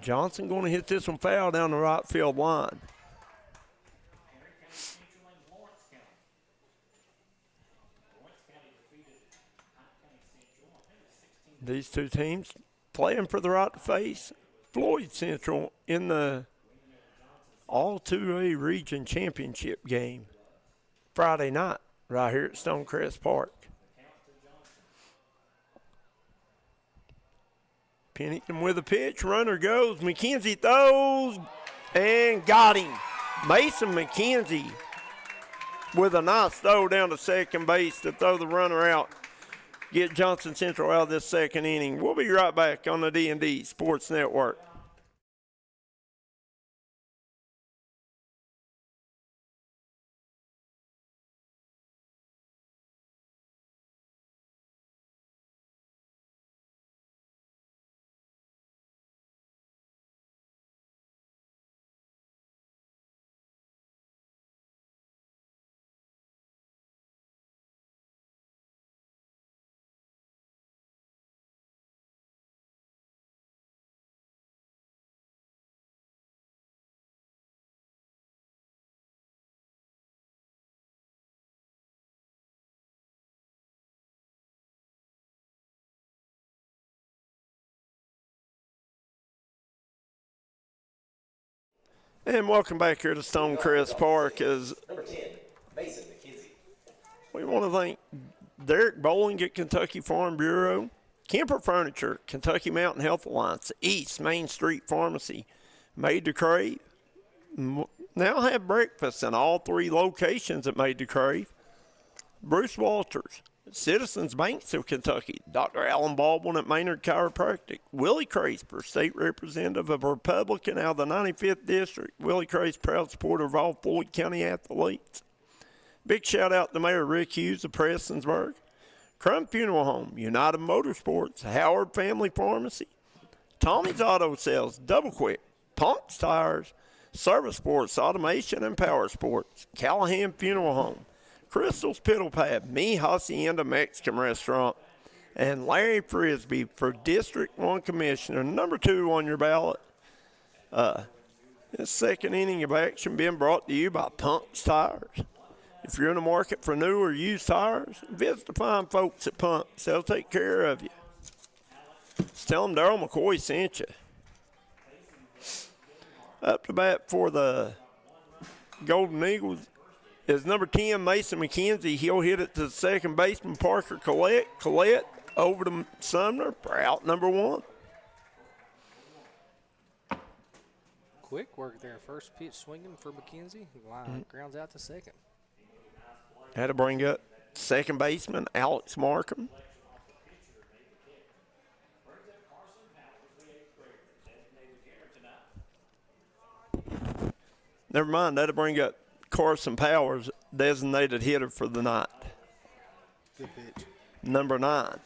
Johnson going to hit this one foul down the right field line. These two teams playing for the right to face Floyd Central in the All-2A Region Championship game Friday night right here at Stonecrest Park. Pennington with a pitch. Runner goes. McKenzie throws and got him. Mason McKenzie with a nice throw down to second base to throw the runner out. Get Johnson Central out of this second inning. We'll be right back on the D&D Sports Network. And welcome back here to Stonecrest Park. As we want to thank Derek Bowling at Kentucky Farm Bureau, Kemper Furniture, Kentucky Mountain Health Alliance, East Main Street Pharmacy, Made to Crave. Now have breakfast in all 3 locations at Made to Crave. Bruce Walters, Citizens Banks of Kentucky, Dr. Alan Baldwin at Maynard Chiropractic, Willie Craisper, State Representative of Republican out of the 95th District. Willie Craisper, proud supporter of all Floyd County athletes. Big shout out to Mayor Rick Hughes of Prestonsburg. Crum Funeral Home, United Motorsports, Howard Family Pharmacy, Tommy's Auto Sales, Double Quick, Punk's Tires, Service Sports, Automation and Power Sports, Callahan Funeral Home, Crystal's Piddle Pad, Mi Hacienda Mexican Restaurant, and Larry Frisbee for District 1 Commissioner, number 2 on your ballot. This second inning of action being brought to you by Punk's Tires. If you're in the market for new or used tires, visit the fine folks at Punk's. They'll take care of you. Just tell them Darryl McCoy sent you. Up to bat for the Golden Eagles is number 10, Mason McKenzie. He'll hit it to second baseman Parker Collette. Collette over to Sumner for out number 1. Quick work there. First pitch swinging for McKenzie. Line grounds out to second. Had to bring up second baseman Alex Markham. Never mind, that'll bring up Carson Powers, designated hitter for the night. Good pitch. Number 9.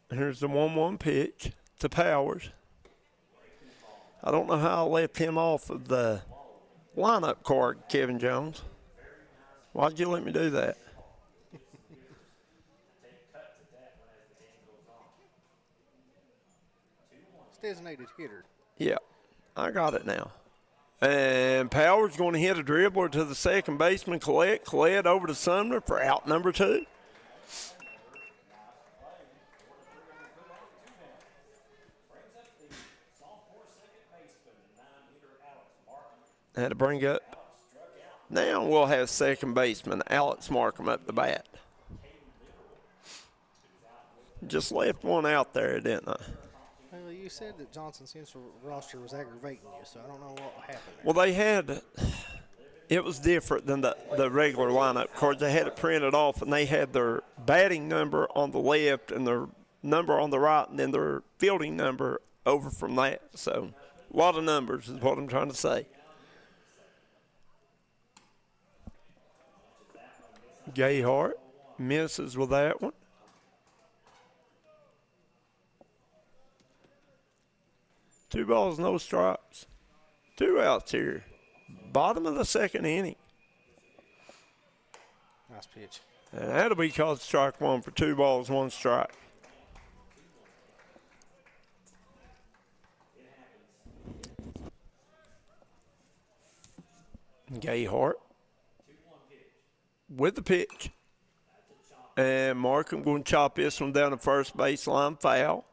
Here's the 1-1 pitch to Powers. I don't know how I left him off of the lineup card, Kevin Jones. Why'd you let me do that? It's designated hitter. Yeah, I got it now. And Powers going to hit a dribbler to the second baseman, Collette. Collette over to Sumner for out number 2. Had to bring up. Now we'll have second baseman Alex Markham up the bat. Just left one out there, didn't I? Well, you said that Johnson Central roster was aggravating you, so I don't know what happened there. Well, they had. It was different than the regular lineup cards. They had it printed off, and they had their batting number on the left and their number on the right and then their fielding number over from that. So a lot of numbers is what I'm trying to say. Gayhart misses with that one. Two balls, no strikes. Two outs here. Bottom of the second inning. Nice pitch. And that'll be called strike one for 2 balls, 1 strike. Gayhart with the pitch. And Markham going to chop this one down the first baseline, foul.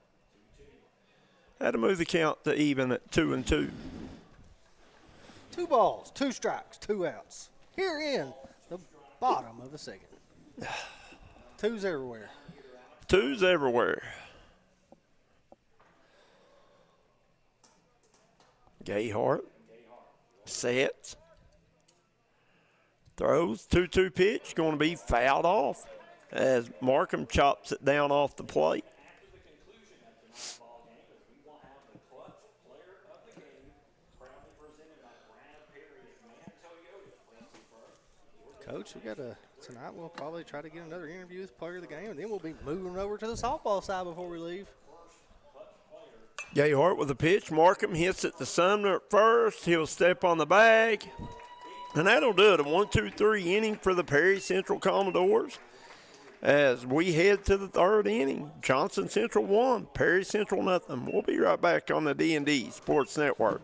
That'll move the count to even at 2-2. 2 balls, 2 strikes, 2 outs. Here in the bottom of the second. 2s everywhere. 2s everywhere. Gayhart sets. Throws, 2-2 pitch, going to be fouled off as Markham chops it down off the plate. Coach, tonight we'll probably try to get another interview with player of the game, and then we'll be moving over to the softball side before we leave. Gayhart with a pitch. Markham hits it to Sumner at first. He'll step on the bag. And that'll do it. A 1-2-3 inning for the Perry Central Commodores as we head to the 3rd inning. Johnson Central 1, Perry Central nothing. We'll be right back on the D&D Sports Network.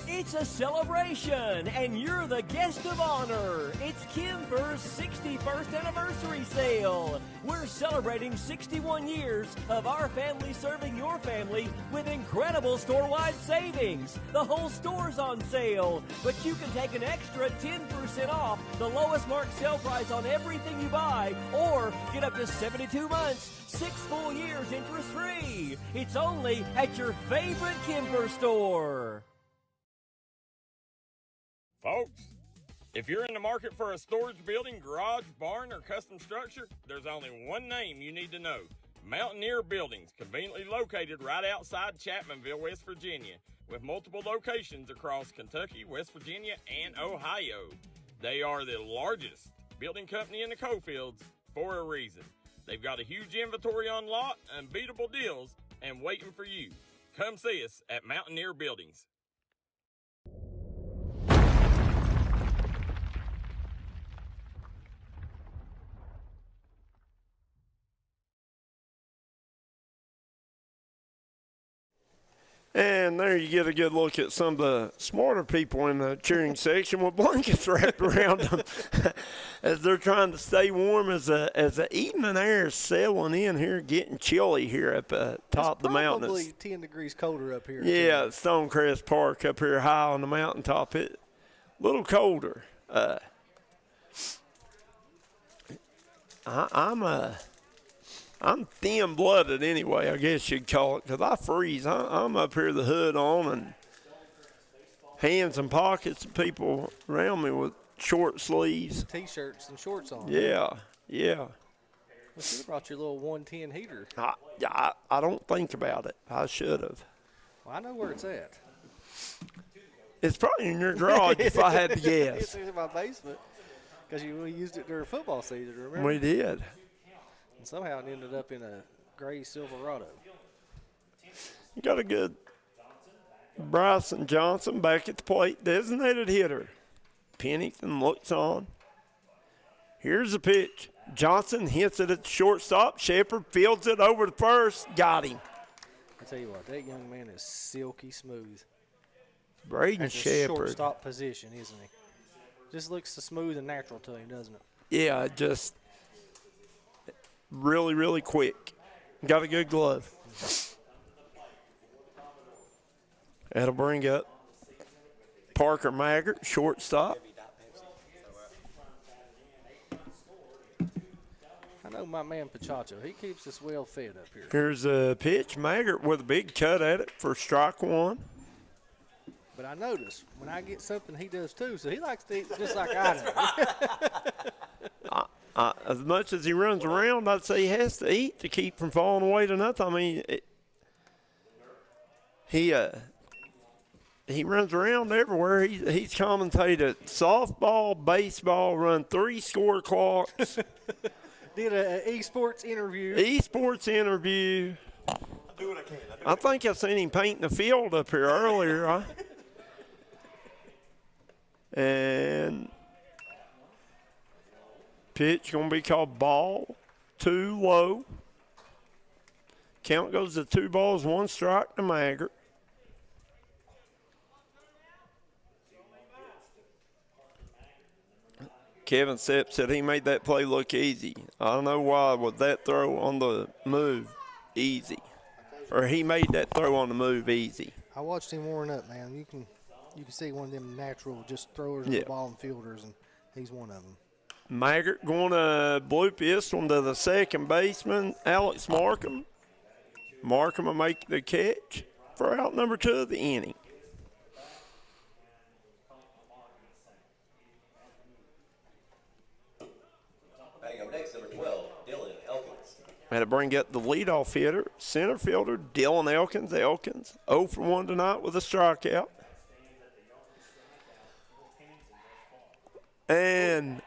It's a celebration, and you're the guest of honor. It's Kimber's 61st anniversary sale. We're celebrating 61 years of our family serving your family with incredible store-wide savings. The whole store's on sale, but you can take an extra 10% off the lowest marked sale price on everything you buy, or get up to 72 months, 6 full years interest-free. It's only at your favorite Kimber store. Folks, if you're in the market for a storage building, garage, barn, or custom structure, there's only one name you need to know. Mountaineer Buildings, conveniently located right outside Chapmanville, West Virginia, with multiple locations across Kentucky, West Virginia, and Ohio. They are the largest building company in the coalfields for a reason. They've got a huge inventory on lot, unbeatable deals, and waiting for you. Come see us at Mountaineer Buildings. And there you get a good look at some of the smarter people in the cheering section with blankets wrapped around them as they're trying to stay warm as the evening air is settling in here, getting chilly here at the top of the mountain. It's probably 10 degrees colder up here. Yeah, Stonecrest Park up here high on the mountaintop. It a little colder. I'm thin-blooded anyway, I guess you'd call it, because I freeze. I'm up here, the hood on, and hands and pockets of people around me with short sleeves. T-shirts and shorts on. Yeah. Well, you should have brought your little 110 heater. I don't think about it. I should have. Well, I know where it's at. It's probably in your garage if I had to guess. It's in my basement because we used it during football season, remember? We did. And somehow it ended up in a gray Silverado. You got a good Bryson Johnson back at the plate, designated hitter. Pennington looks on. Here's the pitch. Johnson hits it at the shortstop. Shepard fields it over to first. Got him. I tell you what, that young man is silky smooth. Braden At the Shepard. shortstop position, isn't he? Just looks so smooth and natural to him, doesn't it? Yeah, just really, really quick. Got a good glove. That'll bring up Parker Maggart, shortstop. I know my man Pachacho. He keeps us well fed up here. Here's a pitch. Maggart with a big cut at it for strike one. But I notice when I get something, he does too. So he likes to eat just like I do. As much as he runs around, I'd say he has to eat to keep from falling away to nothing. I mean, he runs around everywhere. He's commentated softball, baseball, run 3 score clocks. Did an esports interview. Esports interview. I do what I can. I think I seen him painting the field up here earlier. And pitch going to be called ball, 2 low. Count goes to 2 balls, 1 strike to Maggart. Kevin Sepp said he made that play look easy. I don't know why with that throw on the move easy. Or he made that throw on the move easy. I watched him warming up, man. You can see one of them natural just throwers of the ball and fielders, and he's one of them. Maggart going to bloop this one to the second baseman, Alex Markham. Markham will make the catch for out number 2 of the inning. Batting up next, number 12, Dylan Elkins. Had to bring up the leadoff hitter, center fielder, Dylan Elkins. 0 for 1 tonight with a strikeout. And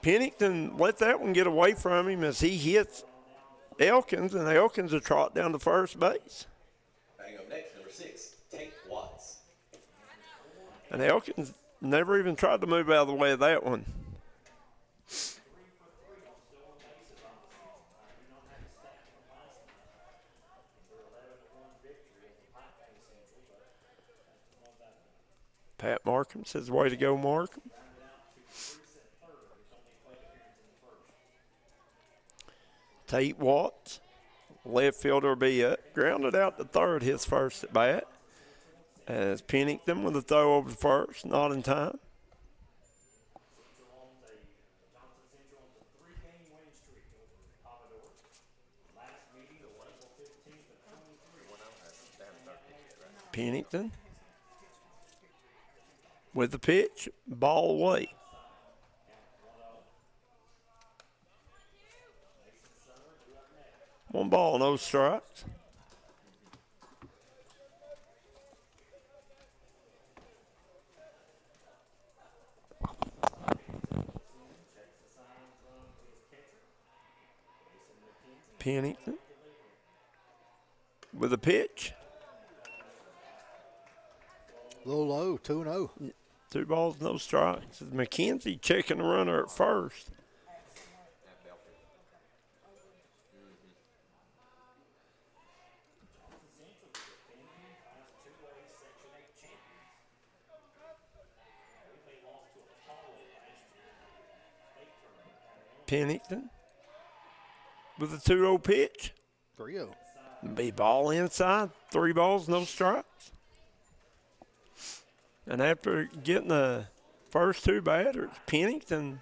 Pennington let that one get away from him as he hits Elkins, and Elkins will trot down to first base. Batting up next, number 6, Tate Watts. And Elkins never even tried to move out of the way of that one. Pat Markham says, way to go, Markham. Tate Watts, left fielder, will be up. Grounded out to third, his first at bat. As Pennington with a throw over to first, not in time. Pennington with the pitch, ball away. One ball, no strikes. Pennington with a pitch. Low, low, 2-0. 2 balls, no strikes. McKenzie checking the runner at first. Pennington with a 2-0 pitch. 3-0. Be ball inside, 3 balls, no strikes. And after getting the first 2 batters, Pennington.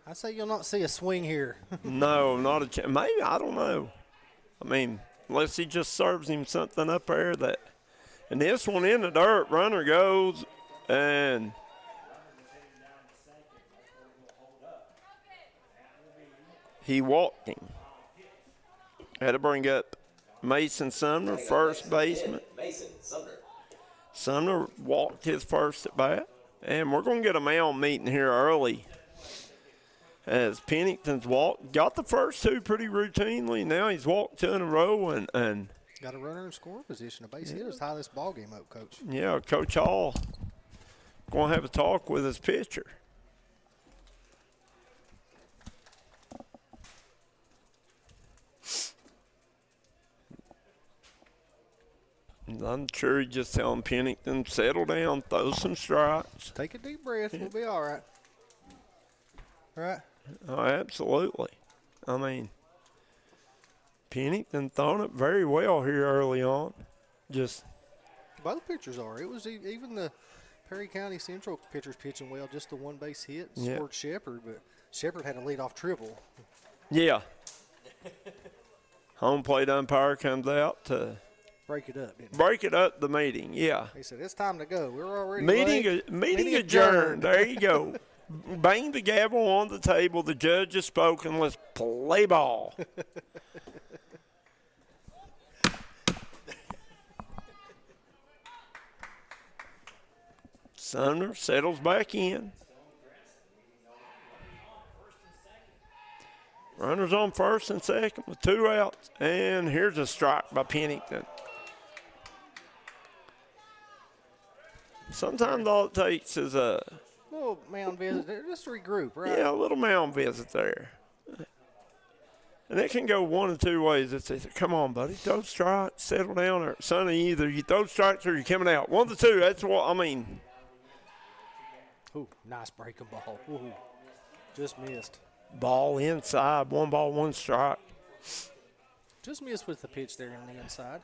I say you'll not see a swing here. No, not a chance. Maybe, I don't know. I mean, unless he just serves him something up there that. And this one in the dirt, runner goes, and he walked him. Had to bring up Mason Sumner, first baseman. Mason Sumner. Sumner walked his first at bat. And we're going to get a mound meeting here early. As Pennington's walked, got the first 2 pretty routinely. Now he's walked 2 in a row and got a runner in scoring position. A base hitter tie this ball game up, Coach. Yeah, Coach Hall going to have a talk with his pitcher. I'm sure he's just telling Pennington, settle down, throw some strikes. Take a deep breath. We'll be all right. All right? Oh, absolutely. I mean, Pennington throwing it very well here early on. Just both pitchers are. It was even the Perry County Central pitchers pitching well. Just the 1 base hit scored Shepherd, but Shepherd had a leadoff triple. Yeah. Home plate umpire comes out to break it up, didn't he? Break it up, the meeting, yeah. He said, it's time to go. We're already Meeting late. adjourned. There you go. Bang the gavel on the table. The judge has spoken. Let's play ball. Sumner settles back in. Runners on first and second with 2 outs. And here's a strike by Pennington. Sometimes all it takes is a little mound visit. Just regroup, right? Yeah, a little mound visit there. And it can go one of 2 ways. It's come on, buddy, throw strikes, settle down. Or, Sonny, either you throw strikes or you're coming out. One of the 2, that's what I mean. Ooh, nice breaking ball. Ooh, just missed. Ball inside, 1 ball, 1 strike. Just missed with the pitch there on the inside.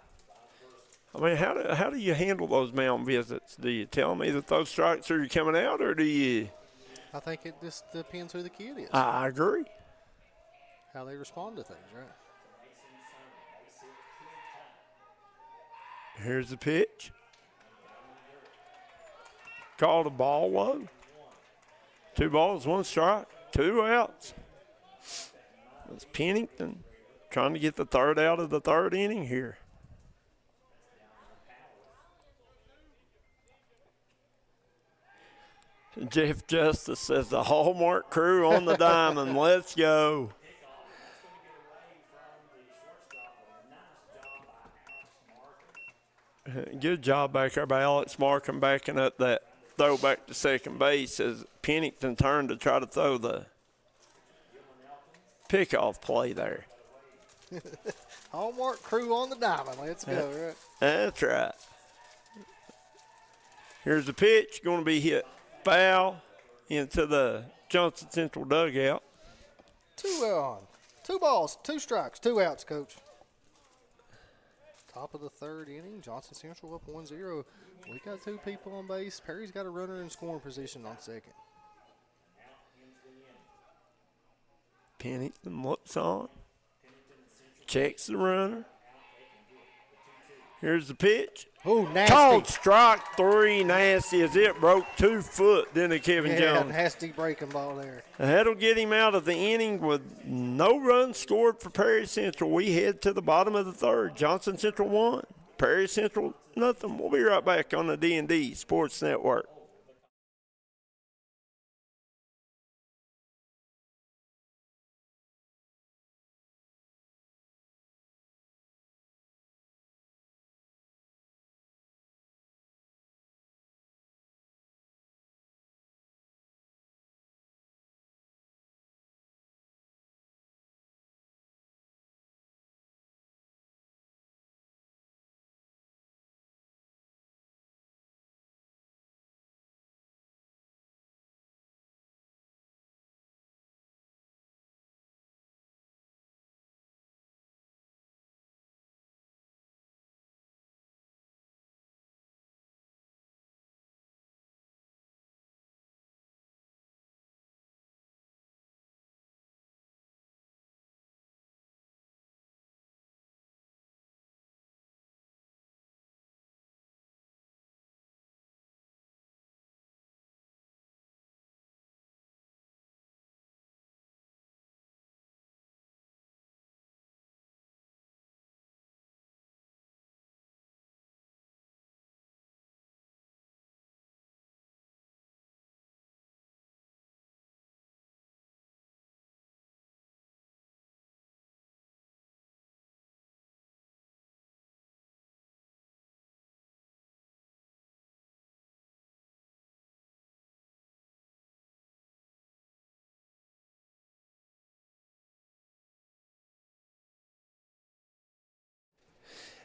I mean, how do you handle those mound visits? Do you tell me that those strikes are you coming out, or do you? I think it just depends who the kid is. I agree. How they respond to things, right? Here's the pitch. Called a ball low. 2 balls, 1 strike, 2 outs. It's Pennington trying to get the 3rd out of the 3rd inning here. Jeff Justice says the Hallmark crew on the diamond. Let's go. Good job back there by Alex Markham backing up that throw back to second base as Pennington turned to try to throw the pickoff play there. Hallmark crew on the diamond. Let's go, right? That's right. Here's the pitch. Going to be hit foul into the Johnson Central dugout. 2 on. 2 balls, 2 strikes, 2 outs, Coach. Top of the 3rd inning. Johnson Central up 1-0. We got 2 people on base. Perry's got a runner in scoring position on second. Pennington looks on. Checks the runner. Here's the pitch. Oh, nasty. Called strike 3, nasty as it broke 2 foot, didn't it, Kevin Jones? Nasty breaking ball there. That'll get him out of the inning with no runs scored for Perry Central. We head to the bottom of the 3rd. Johnson Central 1, Perry Central nothing. We'll be right back on the D&D Sports Network.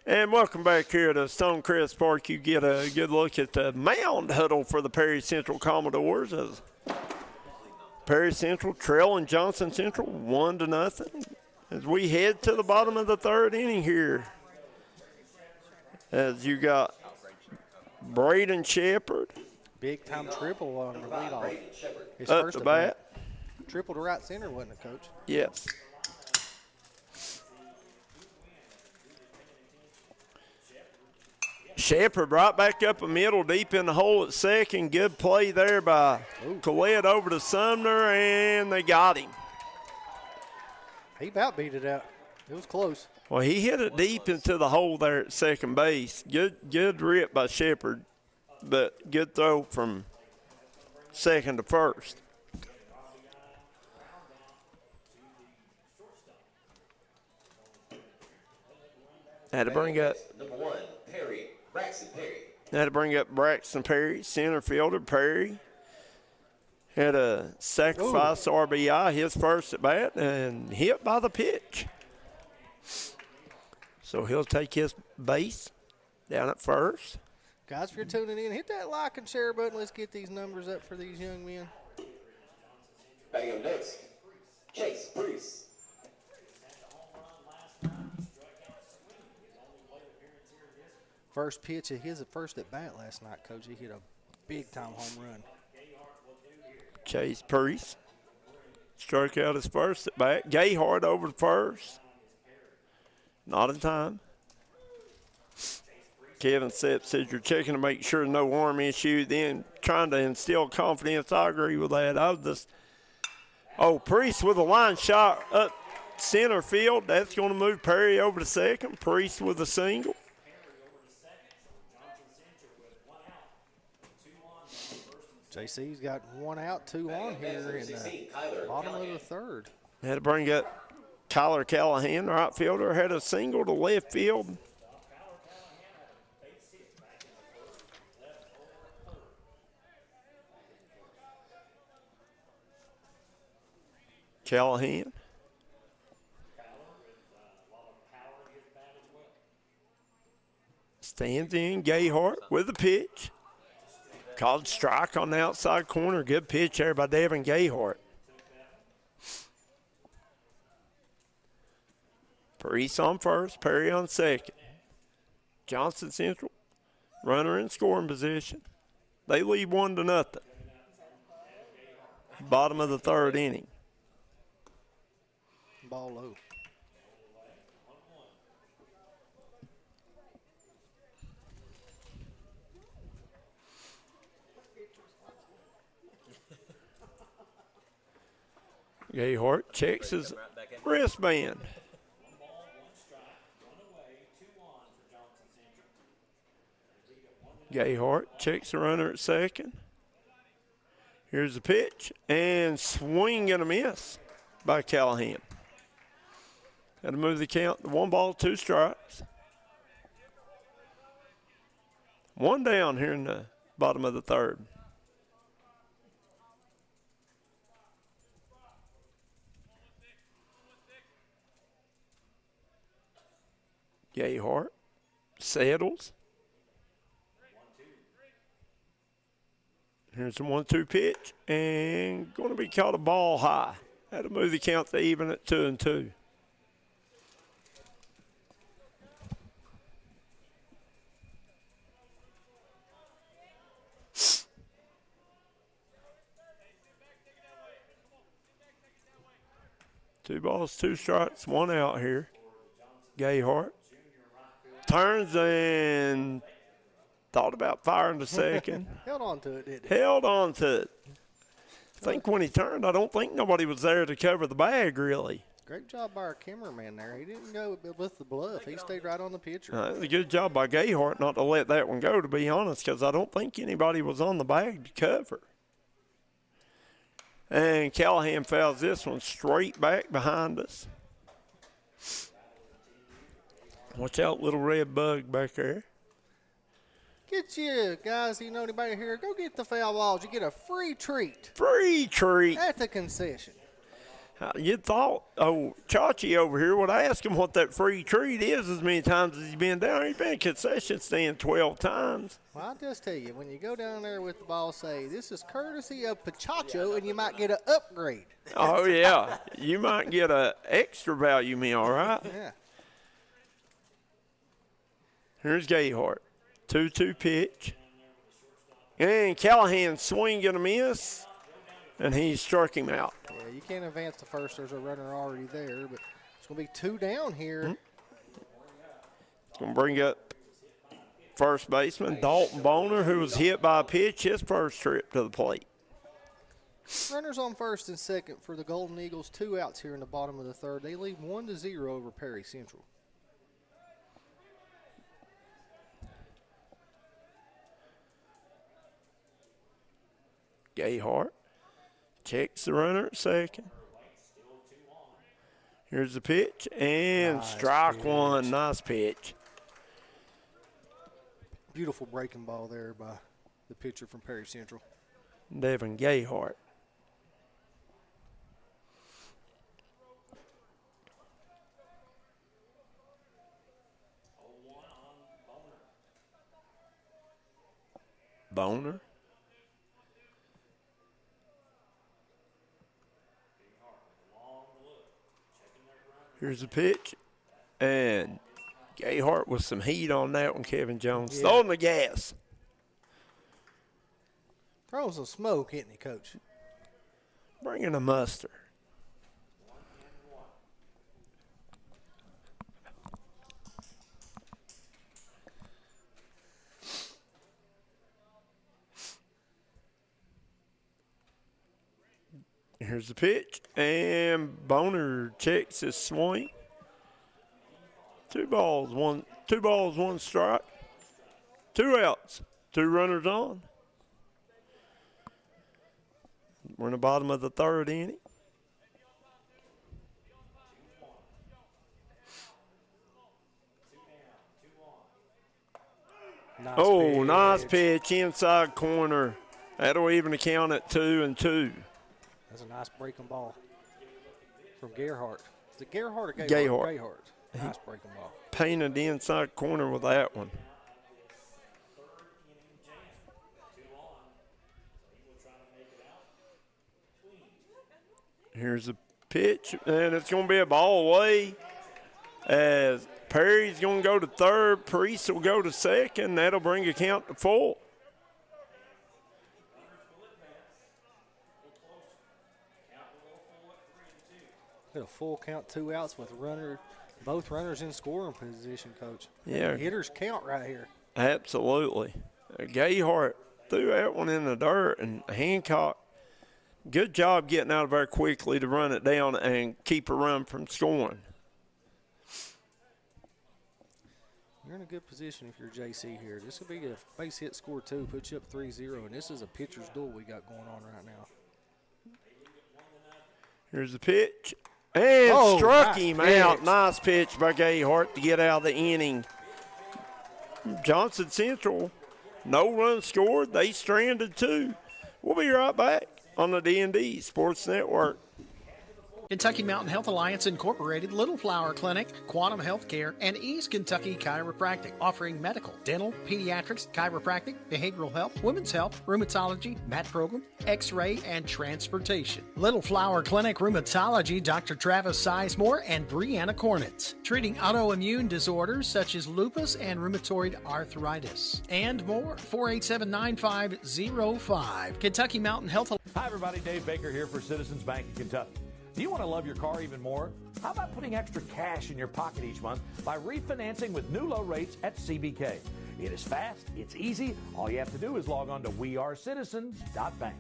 And welcome back here to Stonecrest Park. You get a good look at the mound huddle for the Perry Central Commodores as Perry Central trailing Johnson Central 1-0 as we head to the bottom of the 3rd inning here. As you got Braden Shepard. Big time triple on the leadoff. His up first the bat. Triple to right center, wasn't it, Coach? Yes. Shepard right back up the middle, deep in the hole at second. Good play there by Collette over to Sumner, and they got him. He about beat it out. It was close. Well, he hit it deep into the hole there at second base. Good rip by Shepard, but good throw from second to first. Had to bring up number 1, Perry, Braxton Perry. Had to bring up Braxton Perry, center fielder Perry. Had a sacrifice RBI, his first at bat, and hit by the pitch. So he'll take his base down at first. Guys, if you're tuning in, hit that like and share button. Let's get these numbers up for these young men. Batting up next, Chase Bruce. First pitch of his first at bat last night, Coach. He hit a big-time home run. Chase Priest struck out his first at bat. Gayhart over the first. Not in time. Kevin Sepp said you're checking to make sure no arm issue, then trying to instill confidence. I agree with that. I was just Priest with a line shot up center field. That's going to move Perry over to second. Priest with a single. JC's got 1 out, 2 on here in the bottom of the third. Had to bring up Kyler Callahan, the right fielder, had a single to left field. Callahan. Stands in, Gayhart with the pitch. Called strike on the outside corner. Good pitch there by Devin Gayhart. Priest on first, Perry on second. Johnson Central, runner in scoring position. They lead 1-0. Bottom of the third inning. Ball low. Gayhart checks his wristband. Gayhart checks the runner at second. Here's the pitch, and swing and a miss by Callahan. Got to move the count to 1-2 strikes. 1 down here in the bottom of the third. Gayhart settles. Here's the 1-2 pitch, and going to be caught a ball high. Had to move the count to even at 2-2. Two balls, 2 strikes, 1 out here. Gayhart turns and thought about firing to second. Held on to it, didn't he? Held on to it. I think when he turned, I don't think nobody was there to cover the bag, really. Great job by our cameraman there. He didn't go with the bluff. He stayed right on the pitcher. It was a good job by Gayhart not to let that one go, to be honest, because I don't think anybody was on the bag to cover. And Callahan fouls this one straight back behind us. Watch out, little red bug back there. Get you guys, you know anybody here, go get the foul balls. You get a free treat. Free treat. At the concession. You thought, Chachi over here would ask him what that free treat is as many times as he's been down there. He's been in concession stand 12 times. Well, I'll just tell you, when you go down there with the ball, say, this is courtesy of Pachacho, and you might get an upgrade. Oh, yeah. You might get an extra value meal, right? Yeah. Here's Gayhart. 2-2 pitch. And Callahan swing and a miss, and he struck him out. Yeah, you can't advance to first. There's a runner already there, but it's going to be 2 down here. It's going to bring up First baseman Dalton Boner, who was hit by a pitch his first trip to the plate. Runners on first and second for the Golden Eagles. 2 outs here in the bottom of the third. They lead 1-0 over Perry Central. Gayhart checks the runner at second. Here's the pitch, and Nice strike pitch. one. Nice pitch. Beautiful breaking ball there by the pitcher from Perry Central. Devin Gayhart. Boner. Here's the pitch, and Gayhart with some heat on that one, Kevin Jones. Yeah. Throwing the gas. Throwing some smoke, isn't he, Coach? Bringing a muster. Here's the pitch, and Boner checks his swing. 2 balls, one strike. 2 outs, 2 runners on. We're in the bottom of the third inning. Nice pitch inside corner. That'll even the count at 2-2. That's a nice breaking ball from Gerhardt. Is it Gerhardt or Gayhart. Gayhart. Nice breaking ball. Painted the inside corner with that one. Here's the pitch, and it's going to be a ball away as Perry's going to go to third. Priest will go to second. That'll bring a count to 4. Got a full count, 2 outs with both runners in scoring position, Coach. Yeah. Hitters count right here. Absolutely. Gayhart threw that one in the dirt, and Hancock, good job getting out of there quickly to run it down and keep a run from scoring. You're in a good position if you're JC here. This will be a base hit score 2, put you up 3-0, and this is a pitcher's duel we got going on right now. Here's the pitch. And struck nice him pitch. out. Nice pitch by Gayhart to get out of the inning. Johnson Central, no run scored. They stranded 2. We'll be right back on the D&D Sports Network. Kentucky Mountain Health Alliance Incorporated, Little Flower Clinic, Quantum Healthcare, and East Kentucky Chiropractic, offering medical, dental, pediatrics, chiropractic, behavioral health, women's health, rheumatology, mat program, x-ray, and transportation. Little Flower Clinic Rheumatology, Dr. Travis Sizemore and Brianna Cornitz, treating autoimmune disorders such as lupus and rheumatoid arthritis, and more. 487-9505. Kentucky Mountain Health. Hi, everybody. Dave Baker here for Citizens Bank in Kentucky. Do you want to love your car even more? How about putting extra cash in your pocket each month by refinancing with new low rates at CBK? It is fast, it's easy. All you have to do is log on to wearecitizens.bank.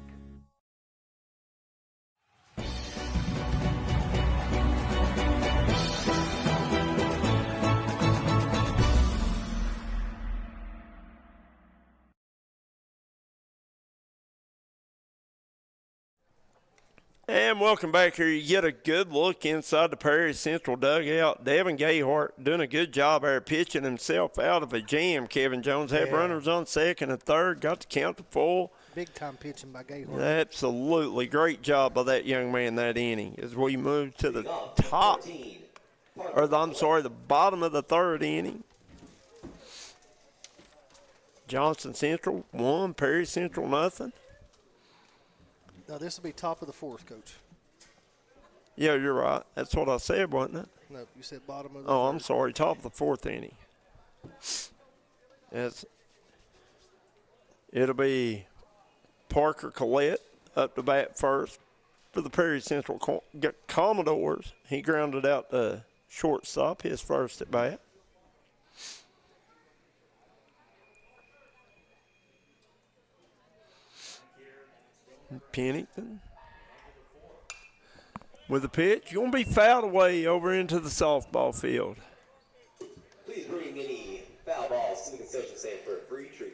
And welcome back here. You get a good look inside the Perry Central dugout. Devin Gayhart doing a good job there pitching himself out of a jam. Kevin Jones had runners on second and third, got the count to 4. Big time pitching by Gayhart. Absolutely. Great job by that young man that inning as we move to the top, the bottom of the third inning. Johnson Central 1, Perry Central nothing. No, this will be top of the 4th, Coach. Yeah, you're right. That's what I said, wasn't it? No, you said bottom of the 3rd. third. I'm sorry, top of the 4th inning. It'll be Parker Collette up to bat first for the Perry Central Commodores. He grounded out the shortstop, his first at bat. Pennington with the pitch. Going to be fouled away over into the softball field. Please bring any foul balls to the concession stand for a free treat.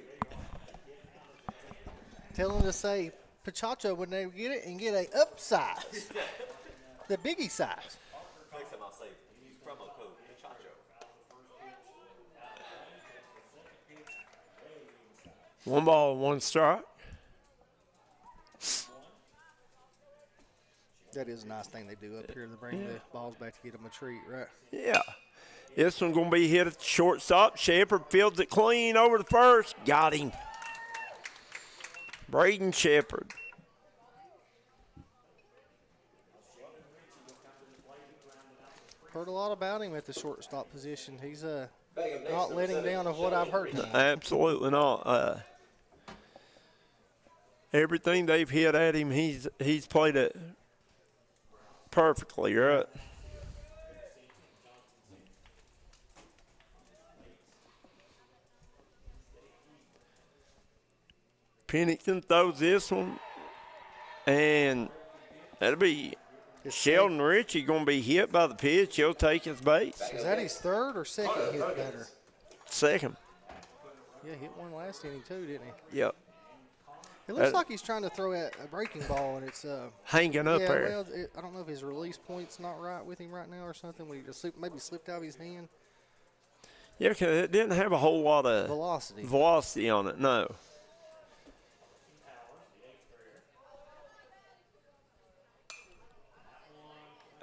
Tell them to say Pachacho when they get it and get a upsize. The biggie size. Next time I'll say use promo code Pachacho. 1 ball, 1 strike. That is a nice thing they do up here. They bring the balls back to get them a treat, right? Yeah. This one's going to be hit at the shortstop. Shepard fields it clean over the first. Got him. Braden Shepard. Heard a lot about him at the shortstop position. He's not letting down of what I've heard. Absolutely not. Everything they've hit at him, he's played it perfectly, right? Pennington throws this one, and that'll be Sheldon Ritchie going to be hit by the pitch. He'll take his base. Is that his third or second hit better? Second. Yeah, hit one last inning too, didn't he? Yep. It looks like he's trying to throw a breaking ball, and it's hanging up there. Well, I don't know if his release point's not right with him right now or something. When he just maybe slipped out of his hand. Yeah, because it didn't have a whole lot of velocity on it, no.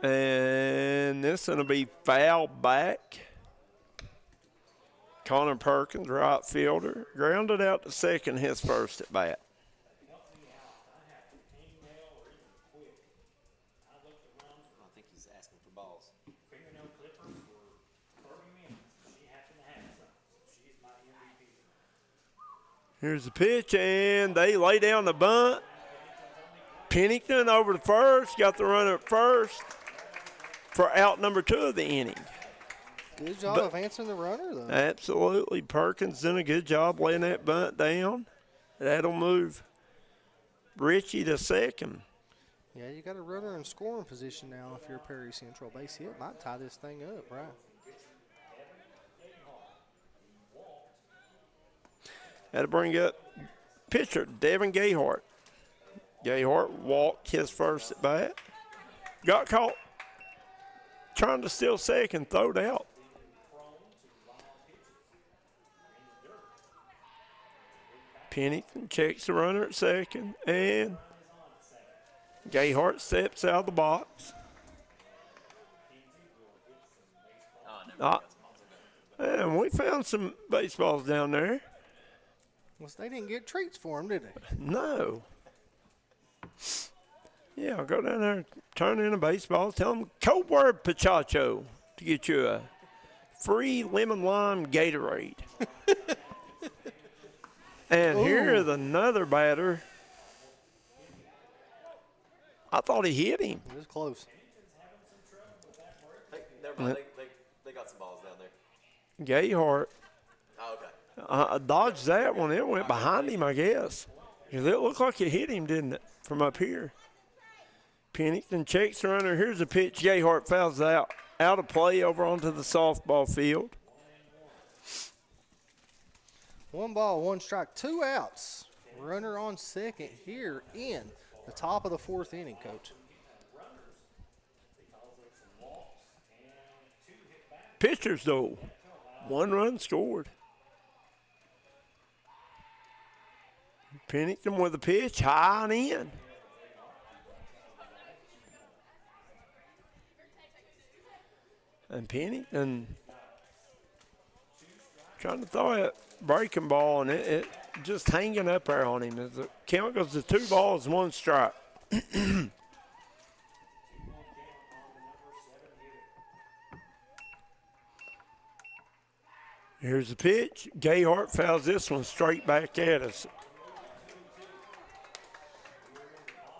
And this is going to be foul back. Connor Perkins, right fielder, grounded out to second, his first at bat. I think he's asking for balls. Here's the pitch, and they lay down the bunt. Pennington over to first, got the runner at first for out number 2 of the inning. Good job of answering the runner, though. Absolutely. Perkins done a good job laying that bunt down. That'll move Ritchie to second. Yeah, you got a runner in scoring position now if you're Perry Central. Base hit might tie this thing up, right? That'll bring up pitcher Devin Gayhart. Gayhart walked his first at bat. Got caught trying to steal second, throwed out. Pennington checks the runner at second, and Gayhart steps out of the box. And we found some baseballs down there. Well, they didn't get treats for him, did they? No. Yeah, I'll go down there and turn in a baseball. Tell them code word Pachacho to get you a free lemon lime Gatorade. And here's another batter. I thought he hit him. It was close. Hey, never mind. They got some balls down there. Gayhart. Oh, okay. Dodged that one. It went behind him, I guess. 'Cause it looked like it hit him, didn't it, from up here? Pennington checks the runner. Here's a pitch. Gayhart fouls out of play over onto the softball field. 1 ball, 1 strike, 2 outs. Runner on second here in the top of the 4th inning, Coach. Pitchers, though, 1 run scored. Pennington with a pitch, high and in. And Pennington trying to throw a breaking ball, and it just hanging up there on him. As the count goes to 2 balls, 1 strike. Here's the pitch. Gayhart fouls this one straight back at us.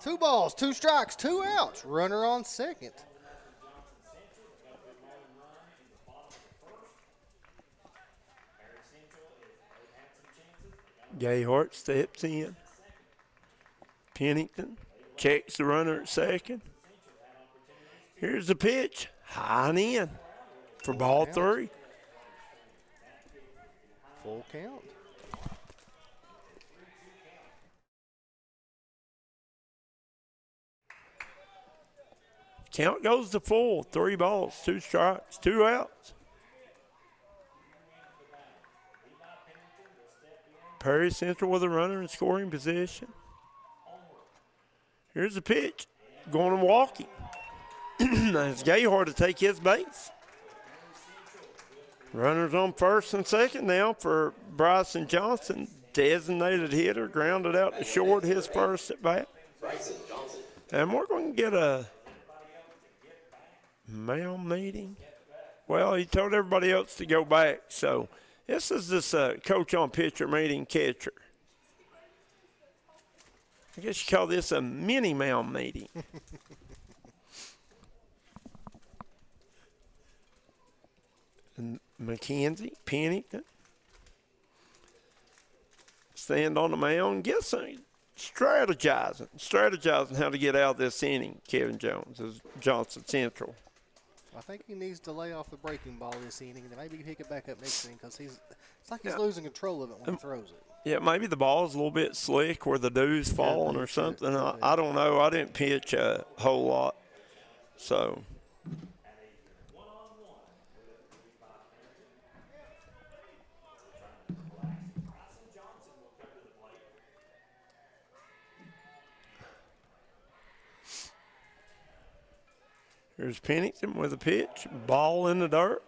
2 balls, 2 strikes, 2 outs. Runner on second. Gayhart steps in. Pennington checks the runner at second. Here's the pitch, high and in for ball 3. Full count. Count goes to full. 3 balls, 2 strikes, 2 outs. Perry Central with a runner in scoring position. Here's the pitch, going and walking. It's Gayhart to take his base. Runners on first and second now for Bryson Johnson. Designated hitter, grounded out to short, his first at bat. And we're going to get a mound meeting. Well, he told everybody else to go back. So this is this coach on pitcher meeting catcher. I guess you call this a mini mound meeting. And McKenzie, Pennington, stand on the mound, get some strategizing how to get out of this inning. Kevin Jones is Johnson Central. I think he needs to lay off the breaking ball this inning, and maybe pick it back up next inning because it's like he's losing control of it when he throws it. Yeah, maybe the ball's a little bit slick where the dew's falling or something. I don't know. I didn't pitch a whole lot, so. Here's Pennington with a pitch, ball in the dirt.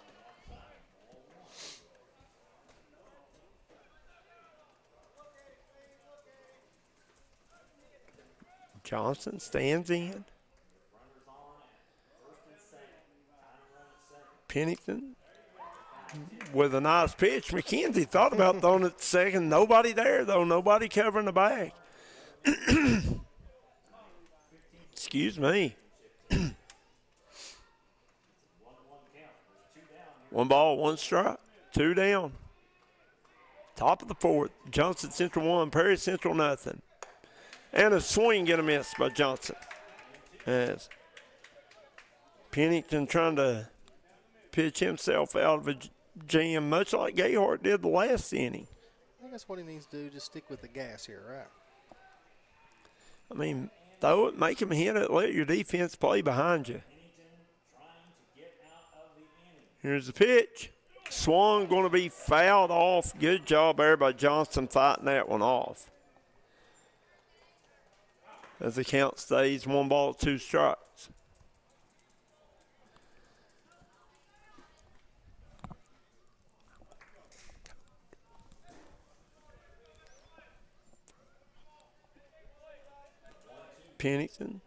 Johnson stands in. Pennington with a nice pitch. McKenzie thought about throwing it second. Nobody there, though. Nobody covering the bag. Excuse me. 1 ball, 1 strike, 2 down. Top of the 4th. Johnson Central 1, Perry Central nothing. And a swing and a miss by Johnson. As Pennington trying to pitch himself out of a jam, much like Gayhart did the last inning. I think that's what he needs to do, just stick with the gas here, right? I mean, throw it, make him hit it, let your defense play behind you. Here's the pitch. Swung, going to be fouled off. Good job there by Johnson fighting that one off. As the count stays 1 ball, 2 strikes. Pennington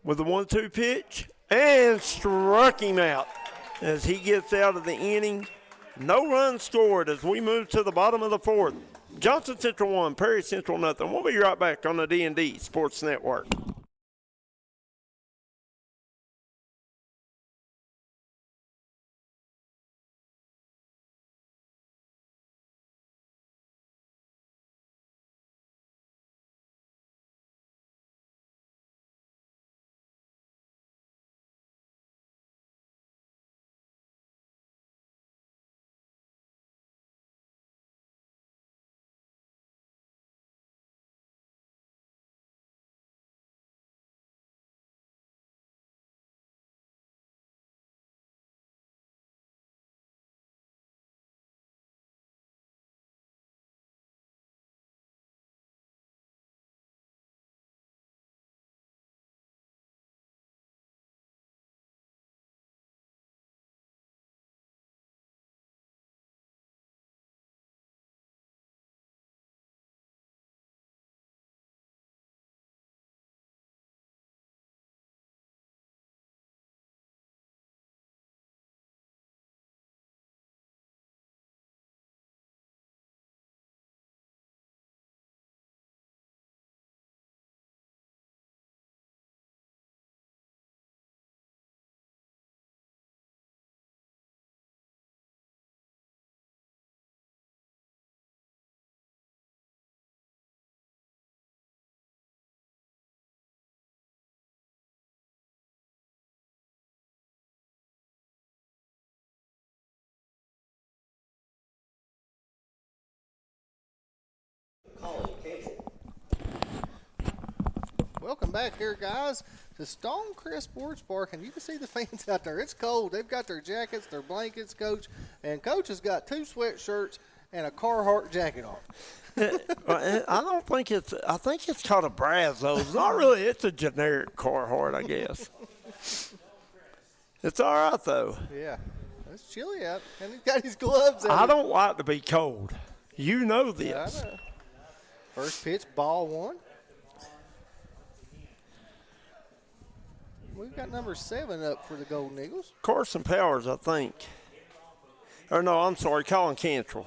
with the 1-2 pitch. And struck him out as he gets out of the inning. No runs scored as we move to the bottom of the 4th. Johnson Central 1, Perry Central nothing. We'll be right back on the D&D Sports Network. Welcome back here, guys, to Stonecrest Sports Park. And you can see the fans out there. It's cold. They've got their jackets, their blankets, Coach. And Coach has got 2 sweatshirts and a Carhartt jacket on. I don't think it's – I think it's called a Brazos. It's not really – it's a generic Carhartt, I guess. It's all right, though. Yeah. It's chilly out. And he's got his gloves on. I don't like to be cold. You know this. I know. First pitch, ball 1. We've got number 7 up for the Golden Eagles. Carson Powers, I think. Or no, I'm sorry, Colin Cantrell.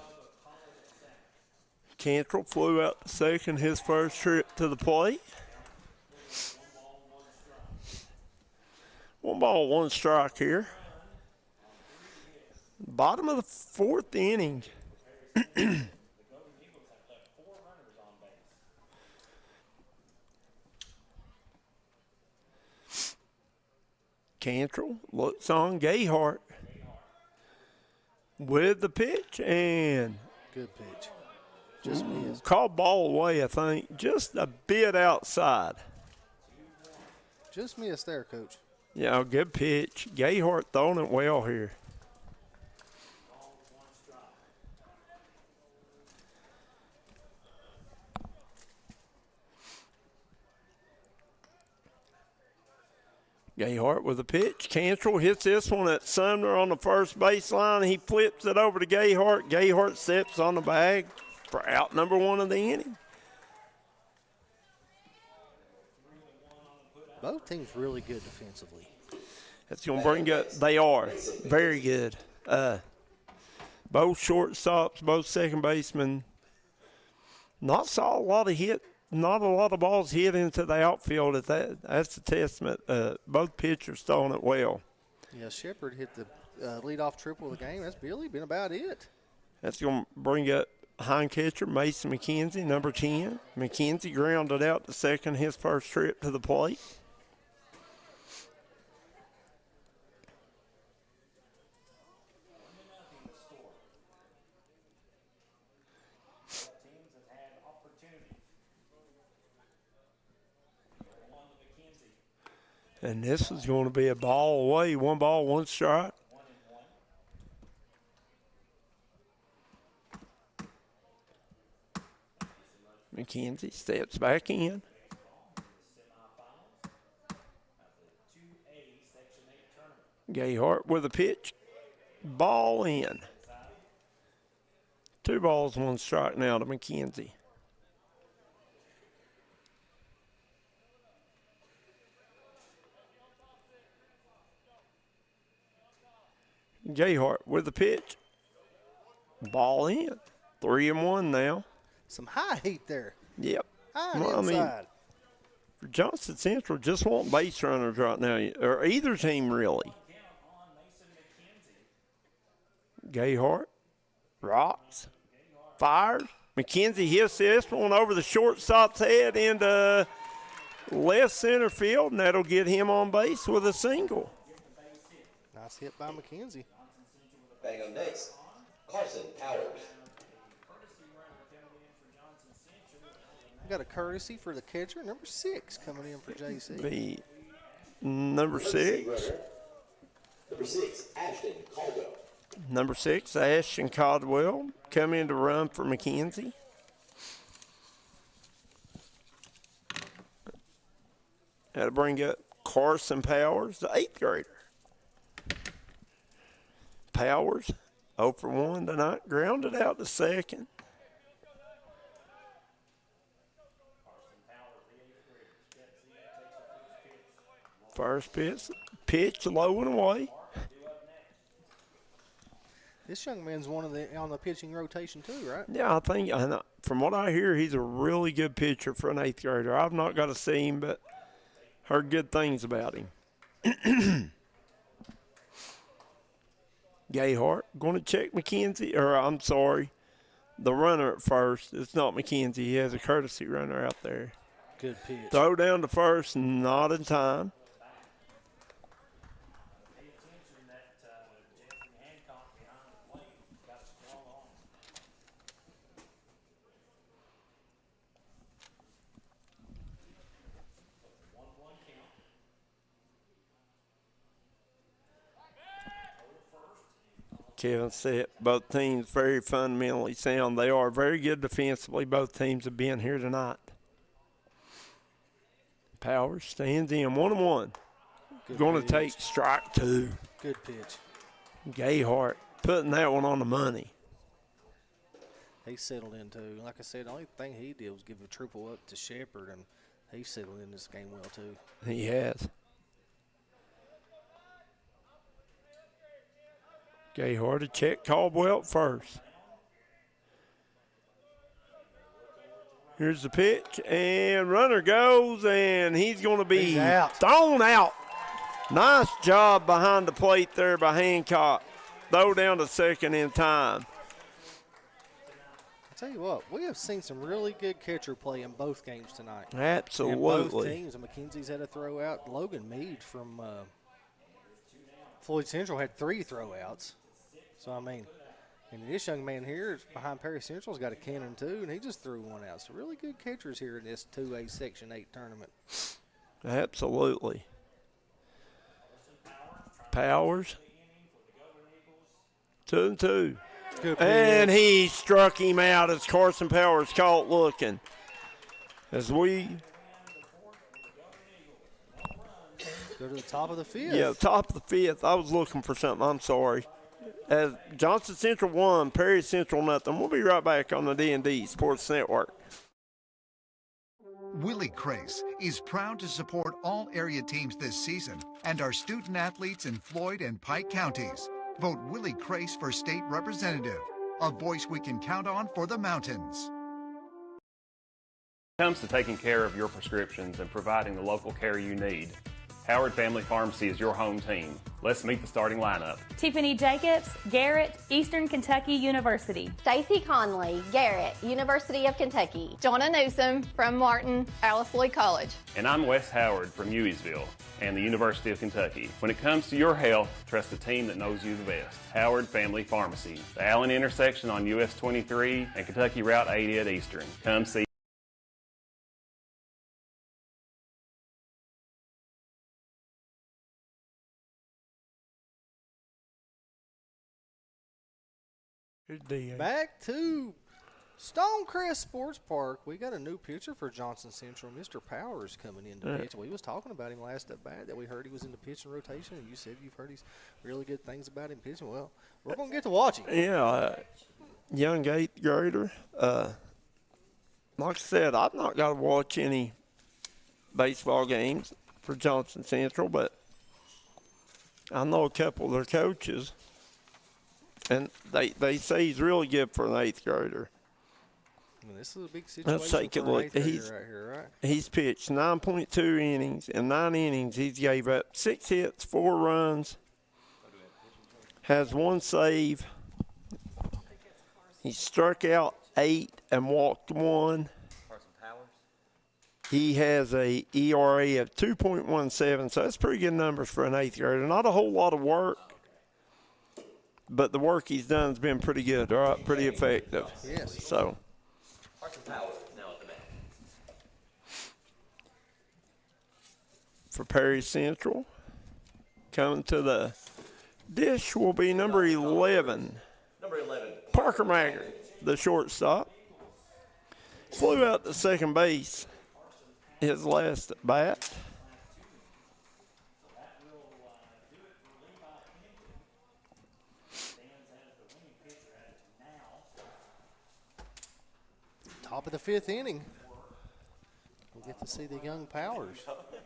Cantrell flew out to second his first trip to the plate. 1 ball, 1 strike here. Bottom of the 4th inning. Cantrell looks on Gayhart with the pitch and good pitch. Just missed. Called ball away, I think. Just a bit outside. Just missed there, Coach. Yeah, good pitch. Gayhart throwing it well here. Gayhart with a pitch. Cantrell hits this one at Sumner on the first baseline. He flips it over to Gayhart. Gayhart steps on the bag for out number 1 of the inning. Both teams really good defensively. That's going to bring up. They are very good. Both shortstops, both second basemen. Not a lot of balls hit into the outfield. That's a testament. Both pitchers throwing it well. Yeah, Shepard hit the leadoff triple of the game. That's really been about it. That's going to bring up hind catcher Mason McKenzie, number 10. McKenzie grounded out to second his first trip to the plate. And this is going to be a ball away. 1 ball, 1 strike. McKenzie steps back in. Gayhart with a pitch. Ball in. 2 balls, 1 strike now to McKenzie. Gayhart with the pitch. Ball in. 3-1 now. Some high heat there. Yep. High inside. For Johnson Central, just want base runners right now, or either team really. Gayhart rocks, fires. McKenzie hits this one over the shortstop's head into left center field, and that'll get him on base with a single. Nice hit by McKenzie. Batting on next, Carson Powers. We got a courtesy for the catcher, number 6 coming in for JC. Be number 6. Number 6, Ashton Caldwell. Number 6, Ashton Caldwell, come in to run for McKenzie. That'll bring up Carson Powers, the 8th grader. Powers, 0 for 1 tonight, grounded out to second. First pitch low and away. This young man's on the pitching rotation too, right? Yeah, I think from what I hear, he's a really good pitcher for an 8th grader. I've not got to see him, but heard good things about him. Gayhart going to check McKenzie, or I'm sorry, the runner at first. It's not McKenzie. He has a courtesy runner out there. Good pitch. Throw down to first, not in time. Kevin said, both teams very fundamentally sound. They are very good defensively. Both teams have been here tonight. Powers stands in 1-1. Going to take strike 2. Good pitch. Gayhart putting that one on the money. He settled in too. Like I said, the only thing he did was give a triple up to Shepard, and he settled in this game well too. He has. Gayhart to check Caldwell at first. Here's the pitch, and runner goes, and he's going to be thrown out. Nice job behind the plate there by Hancock. Throw down to second in time. I'll tell you what, we have seen some really good catcher play in both games tonight. Absolutely. And both teams. McKenzie's had a throwout. Logan Meade from Floyd Central had 3 throwouts. So, I mean, and this young man here behind Perry Central's got a cannon too, and he just threw one out. So, really good catchers here in this 2A Section 8 tournament. Absolutely. Powers. 2-2. And he struck him out as Carson Powers caught looking. As we go to the top of the 5th. Yeah, top of the 5th. I was looking for something. I'm sorry. As Johnson Central 1, Perry Central nothing. We'll be right back on the D&D Sports Network. Willie Crace is proud to support all area teams this season and our student athletes in Floyd and Pike counties. Vote Willie Crace for state representative, a voice we can count on for the mountains. When it comes to taking care of your prescriptions and providing the local care you need, Howard Family Pharmacy is your home team. Let's meet the starting lineup. Tiffany Jacobs, Garrett, Eastern Kentucky University. Stacy Conley, Garrett, University of Kentucky. Jonna Newsom from Martin, Alice Lee College. And I'm Wes Howard from Hueysville and the University of Kentucky. When it comes to your health, trust a team that knows you the best. Howard Family Pharmacy, the Allen intersection on US 23 and Kentucky Route 80 at Eastern. Come see. Back to Stonecrest Sports Park. We got a new pitcher for Johnson Central. Mr. Powers coming in to pitch. We was talking about him last at bat that we heard he was in the pitching rotation, and you said you've heard he's really good things about him pitching. Well, we're going to get to watch him. Yeah, young 8th grader. Like I said, I've not got to watch any baseball games for Johnson Central, but I know a couple of their coaches. And they say he's really good for an 8th grader. Well, this is a big situation. Let's take a look. He's pitched 9.2 innings. In 9 innings, he's gave up 6 hits, 4 runs, has 1 save. He struck out 8 and walked 1. He has a ERA of 2.17, so that's pretty good numbers for an 8th grader. Not a whole lot of work. But the work he's done has been pretty good, all right, pretty effective. Yes. So. For Perry Central, coming to the dish will be number 11. Number 11. Parker Maggard, the shortstop. Flew out to second base his last at bat. Top of the 5th inning. We'll get to see the young Powers. Got the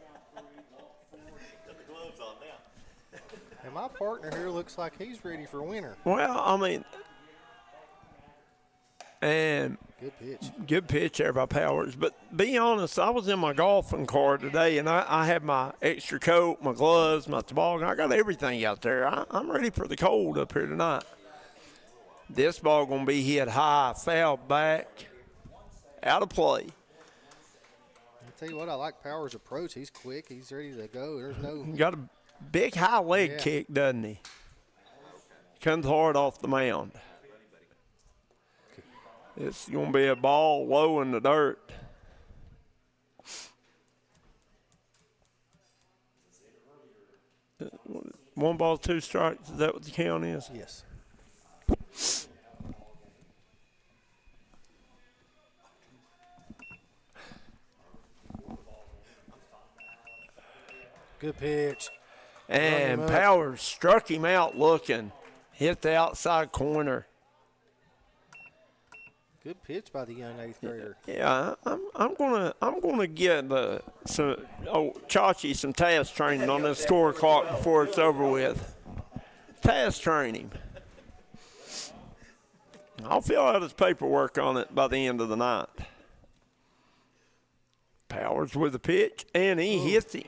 gloves on now. And my partner here looks like he's ready for winter. Well, I mean, and good pitch there by Powers. But be honest, I was in my golfing car today, and I had my extra coat, my gloves, my toboggan. I got everything out there. I'm ready for the cold up here tonight. This ball going to be hit high, foul back. Out of play. I'll tell you what, I like Powers' approach. He's quick. He's ready to go. There's no. Got a big high leg kick, doesn't he? Comes hard off the mound. It's going to be a ball low in the dirt. One ball, 2 strikes. Is that what the count is? Yes. Good pitch. And Powers struck him out looking. Hit the outside corner. Good pitch by the young 8th grader. Yeah, I'm gonna get Chachi some task training on this score clock before it's over with. Task training. I'll fill out his paperwork on it by the end of the night. Powers with the pitch, and he hits him.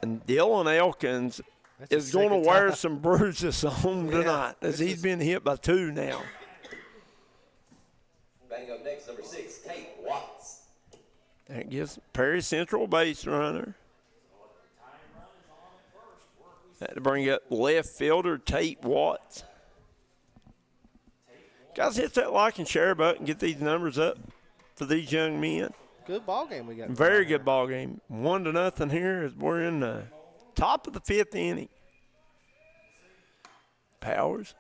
And Dylan Elkins is going to wear some bruises home tonight, as he's been hit by 2 now. Batting up next, number 6, Tate Watts. That gives Perry Central base runner. Had to bring up left fielder Tate Watts. Guys, hit that like and share button. Get these numbers up for these young men. Good ball game we got. Very good ball game. 1-0 here as we're in the top of the 5th inning. Powers.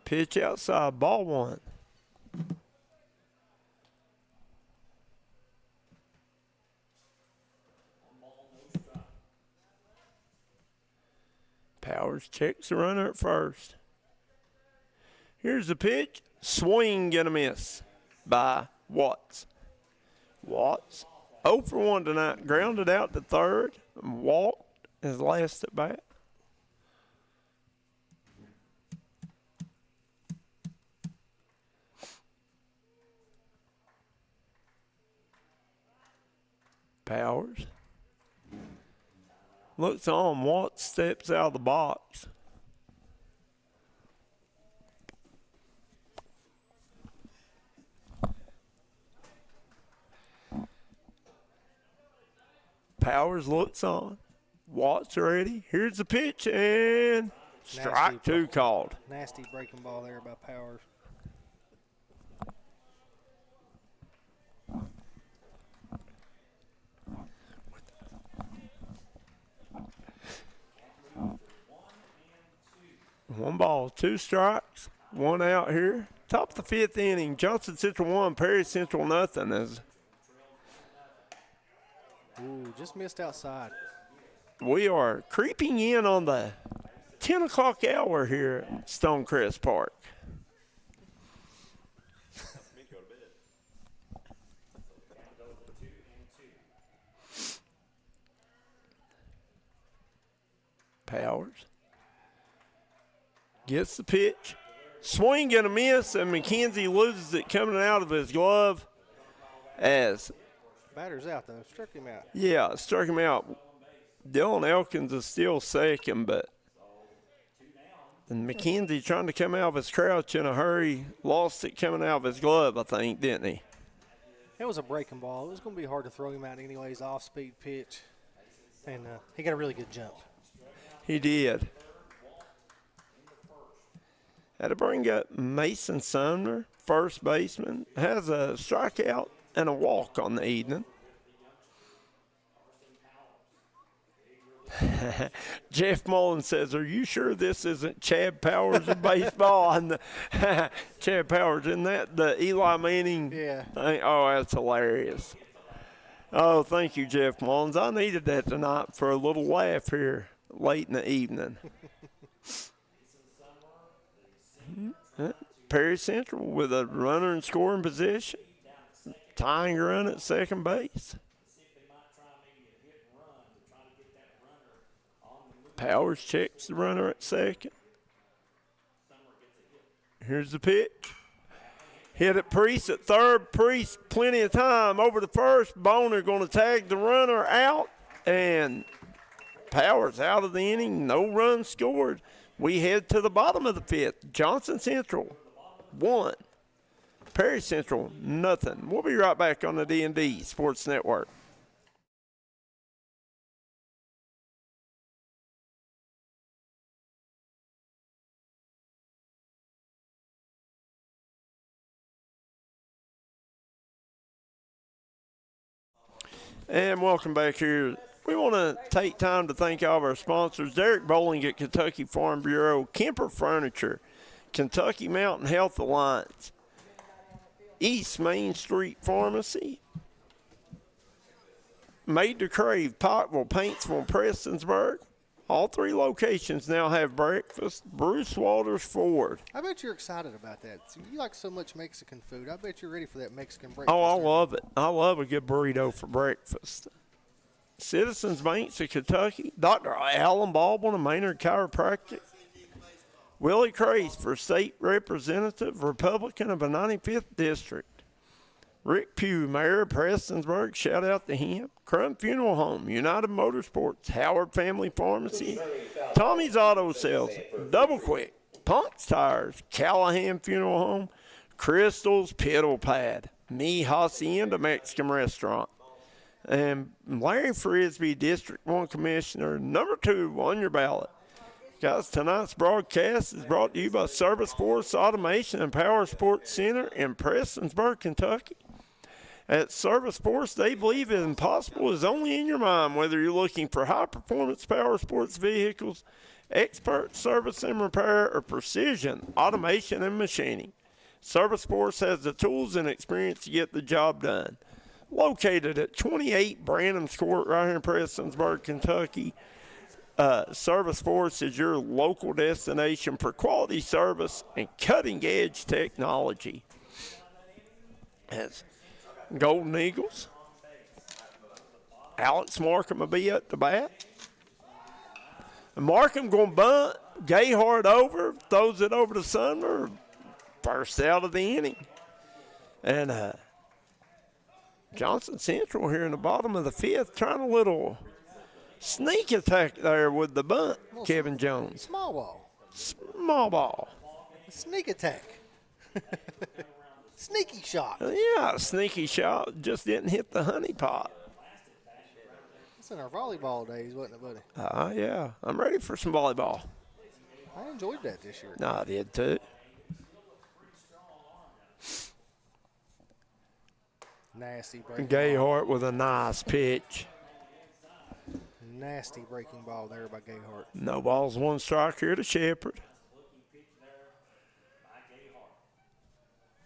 Pitch outside, ball 1. Powers checks the runner at first. Here's the pitch. Swing and a miss by Watts. Watts 0 for 1 tonight. Grounded out to third and walked his last at bat. Powers looks on. Watts steps out of the box. Powers looks on. Watts ready. Here's the pitch, and strike 2 called. Nasty breaking ball there by Powers. One ball, 2 strikes, 1 out here. Top of the 5th inning. Johnson Central 1, Perry Central nothing. As ooh, just missed outside. we are creeping in on the 10 o'clock hour here at Stonecrest Park. Powers gets the pitch. Swing and a miss, and McKenzie loses it coming out of his glove as batter's out, though. Struck him out. Yeah, struck him out. Dylan Elkins is still second, but and McKenzie trying to come out of his crouch in a hurry, lost it coming out of his glove, I think, didn't he? It was a breaking ball. It was going to be hard to throw him out anyways, off-speed pitch. And he got a really good jump. He did. Had to bring up Mason Sumner, first baseman. Has a strikeout and a walk on the evening. Jeff Mullen says, "Are you sure this isn't Chad Powers of baseball?" And Chad Powers, isn't that the Eli Manning? Yeah. Oh, that's hilarious. Oh, thank you, Jeff Mullins. I needed that tonight for a little laugh here late in the evening. Perry Central with a runner in scoring position. Tying run at second base. Powers checks the runner at second. Here's the pitch. Hit it Priest at third. Priest, plenty of time over the first. Boner going to tag the runner out. And Powers out of the inning. No runs scored. We head to the bottom of the 5th. Johnson Central, 1. Perry Central, nothing. We'll be right back on the D&D Sports Network. And welcome back here. We want to take time to thank all of our sponsors. Derek Bowling at Kentucky Farm Bureau, Kemper Furniture, Kentucky Mountain Health Alliance, East Main Street Pharmacy, Made to Crave, Pikeville, Paintsville, Prestonsburg. All 3 locations now have breakfast. Bruce Waters Ford. I bet you're excited about that. You like so much Mexican food. I bet you're ready for that Mexican breakfast. Oh, I love it. I love a good burrito for breakfast. Citizens Banks of Kentucky. Dr. Alan Baldwin of Maynard Chiropractic. Willie Crace for State Representative, Republican of the 95th District. Rick Pugh, Mayor of Prestonsburg, shout out to him. Crum Funeral Home, United Motorsports, Howard Family Pharmacy, Tommy's Auto Sales, Double Quick, Punk's Tires, Callahan Funeral Home, Crystal's Piddle Pad, Mi Hacienda Mexican Restaurant, and Larry Frisbee, District 1 Commissioner, number 2 on your ballot. Guys, tonight's broadcast is brought to you by Service Force Automation and Power Sports Center in Prestonsburg, Kentucky. At Service Force, they believe it impossible is only in your mind, whether you're looking for high-performance power sports vehicles, expert service and repair, or precision automation and machining. Service Force has the tools and experience to get the job done. Located at 28 Branham's Court right here in Prestonsburg, Kentucky, Service Force is your local destination for quality service and cutting-edge technology. As Golden Eagles, Alex Markham will be at the bat. And Markham going to bunt. Gayhart over, throws it over to Sumner. First out of the inning. And Johnson Central here in the bottom of the 5th trying a little sneak attack there with the bunt, Kevin Jones. Small ball. Small ball. Sneak attack. Sneaky shot. Yeah, sneaky shot. Just didn't hit the honey pot. It's in our volleyball days, wasn't it, buddy? Yeah. I'm ready for some volleyball. I enjoyed that this year. No, I did too. Nasty breaking Gayhart with a nice pitch. Nasty breaking ball there by Gayhart. No balls, 1 strike here to Shepard.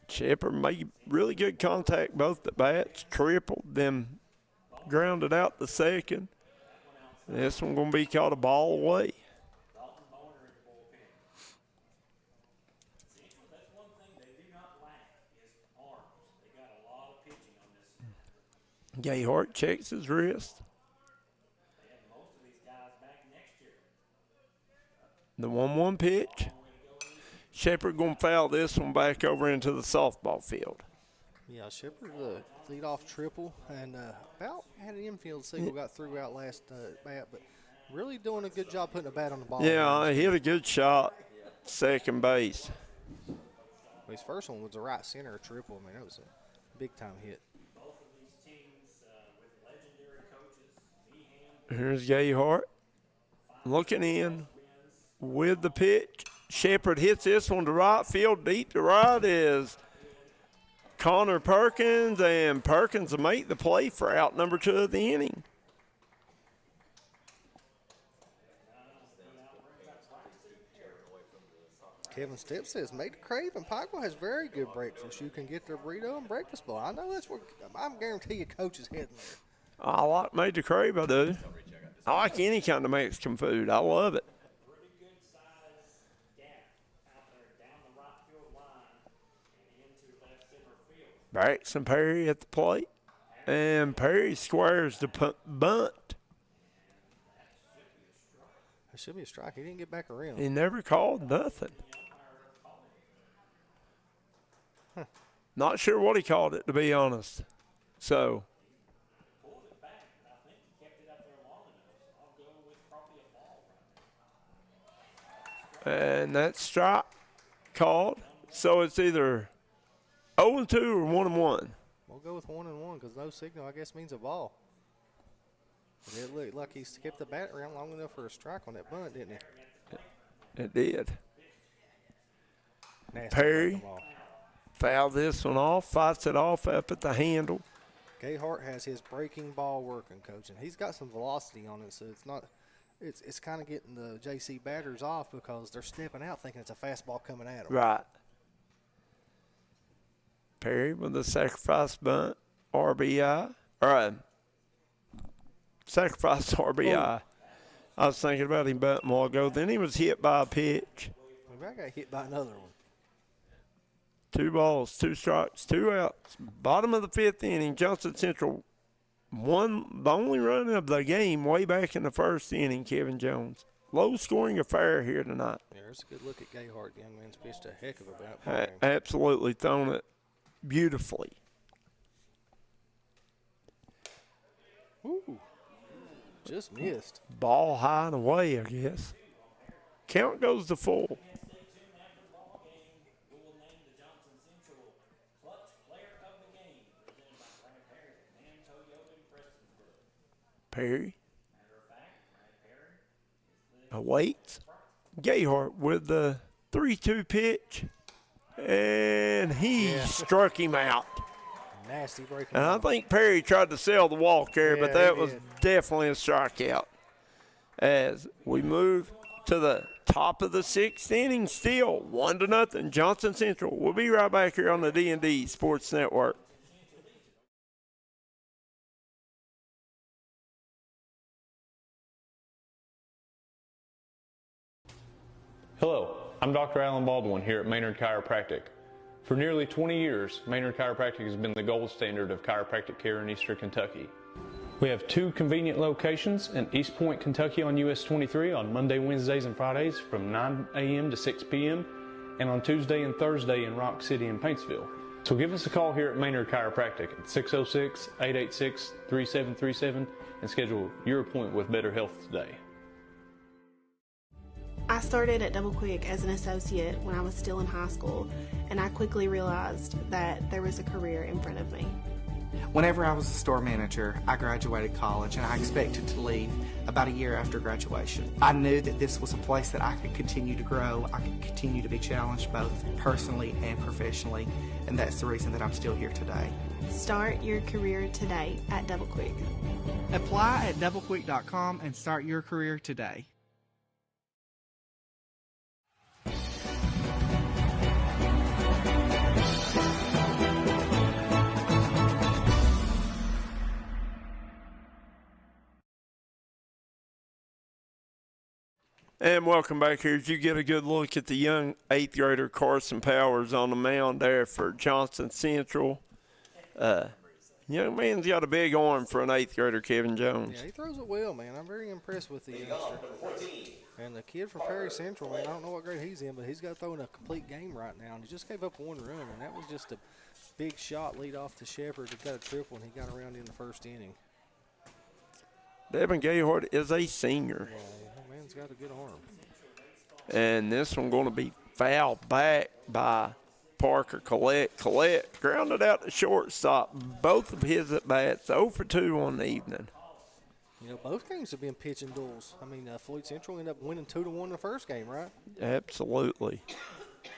Shepard made really good contact both at bats, tripled, then grounded out the second. This one going to be called a ball away. Gayhart checks his wrist. The 1-1 pitch. Shepard going to foul this one back over into the softball field. Yeah, Shepard lead off triple and about had an infield single, got through out last bat, but really doing a good job putting a bat on the ball. Yeah, he hit a good shot, second base. His first one was a right center triple. I mean, it was a big time hit. Here's Gayhart looking in with the pitch. Shepard hits this one to right field. Deep to right is Connor Perkins, and Perkins will make the play for out number 2 of the inning. Kevin Stipp says, made to crave, and Pikeville has very good breakfast. You can get their burrito and breakfast bowl. I know that's where I guarantee you coach is heading there. I like made to crave, I do. I like any kind of Mexican food. I love it. Braxton Perry at the plate, and Perry squares the bunt. It should be a strike. He didn't get back around. He never called nothing. Not sure what he called it, to be honest. So. And that strike called. So it's either 0-2 or 1-1. We'll go with 1-1 because no signal, I guess, means a ball. But it looked like he skipped the bat around long enough for a strike on that bunt, didn't he? It did. Nasty Perry fouled this one off, fights it off up at the handle. Gayhart has his breaking ball working, Coach, and he's got some velocity on it, so it's not. It's kind of getting the JC batters off because they're stepping out thinking it's a fastball coming at them. Right. Perry with the sacrifice bunt, RBI. All right. sacrifice RBI. I was thinking about him about a while ago. Then he was hit by a pitch. Maybe I got hit by another one. 2 balls, 2 strikes, 2 outs. Bottom of the 5th inning, Johnson Central won the only run of the game way back in the 1st inning, Kevin Jones. Low-scoring affair here tonight. Yeah, there's a good look at Gayhart. Young man's pitched a heck of a bat. Absolutely thrown it beautifully. Ooh, just missed. Ball high and away, I guess. Count goes to full. Perry awaits. Gayhart with the 3-2 pitch, and he struck him out. Nasty breaking. And I think Perry tried to sell the walk there, but that was definitely a strikeout. As we move to the top of the 6th inning, still 1-0, Johnson Central. We'll be right back here on the D&D Sports Network. Hello, I'm Dr. Alan Baldwin here at Maynard Chiropractic. For nearly 20 years, Maynard Chiropractic has been the gold standard of chiropractic care in Eastern Kentucky. We have 2 convenient locations in East Point, Kentucky on US 23 on Monday, Wednesdays, and Fridays from 9 a.m. to 6 p.m. and on Tuesday and Thursday in Rock City and Paintsville. So give us a call here at Maynard Chiropractic at 606-886-3737 and schedule your appointment with Better Health today. I started at Double Quick as an associate when I was still in high school, and I quickly realized that there was a career in front of me. Whenever I was a store manager, I graduated college and I expected to leave about a year after graduation. I knew that this was a place that I could continue to grow, I could continue to be challenged both personally and professionally, and that's the reason that I'm still here today. Start your career today at Double Quick. Apply at doublequick.com and start your career today. And welcome back here as you get a good look at the young 8th grader Carson Powers on the mound there for Johnson Central. Young man's got a big arm for an 8th grader, Kevin Jones. Yeah, he throws it well, man. I'm very impressed with the youngster. And the kid from Perry Central, man, I don't know what grade he's in, but he's got throwing a complete game right now. And he just gave up 1 run, and that was just a big shot lead off to Shepard. He got a triple, and he got around in the 1st inning. Devin Gayhart is a senior. Yeah, that man's got a good arm. And this one going to be fouled back by Parker Collette. Collette grounded out to shortstop. Both of his at-bats 0 for 2 on the evening. You know, both games have been pitching duels. I mean, Floyd Central ended up winning 2-1 in the first game, right? Absolutely. I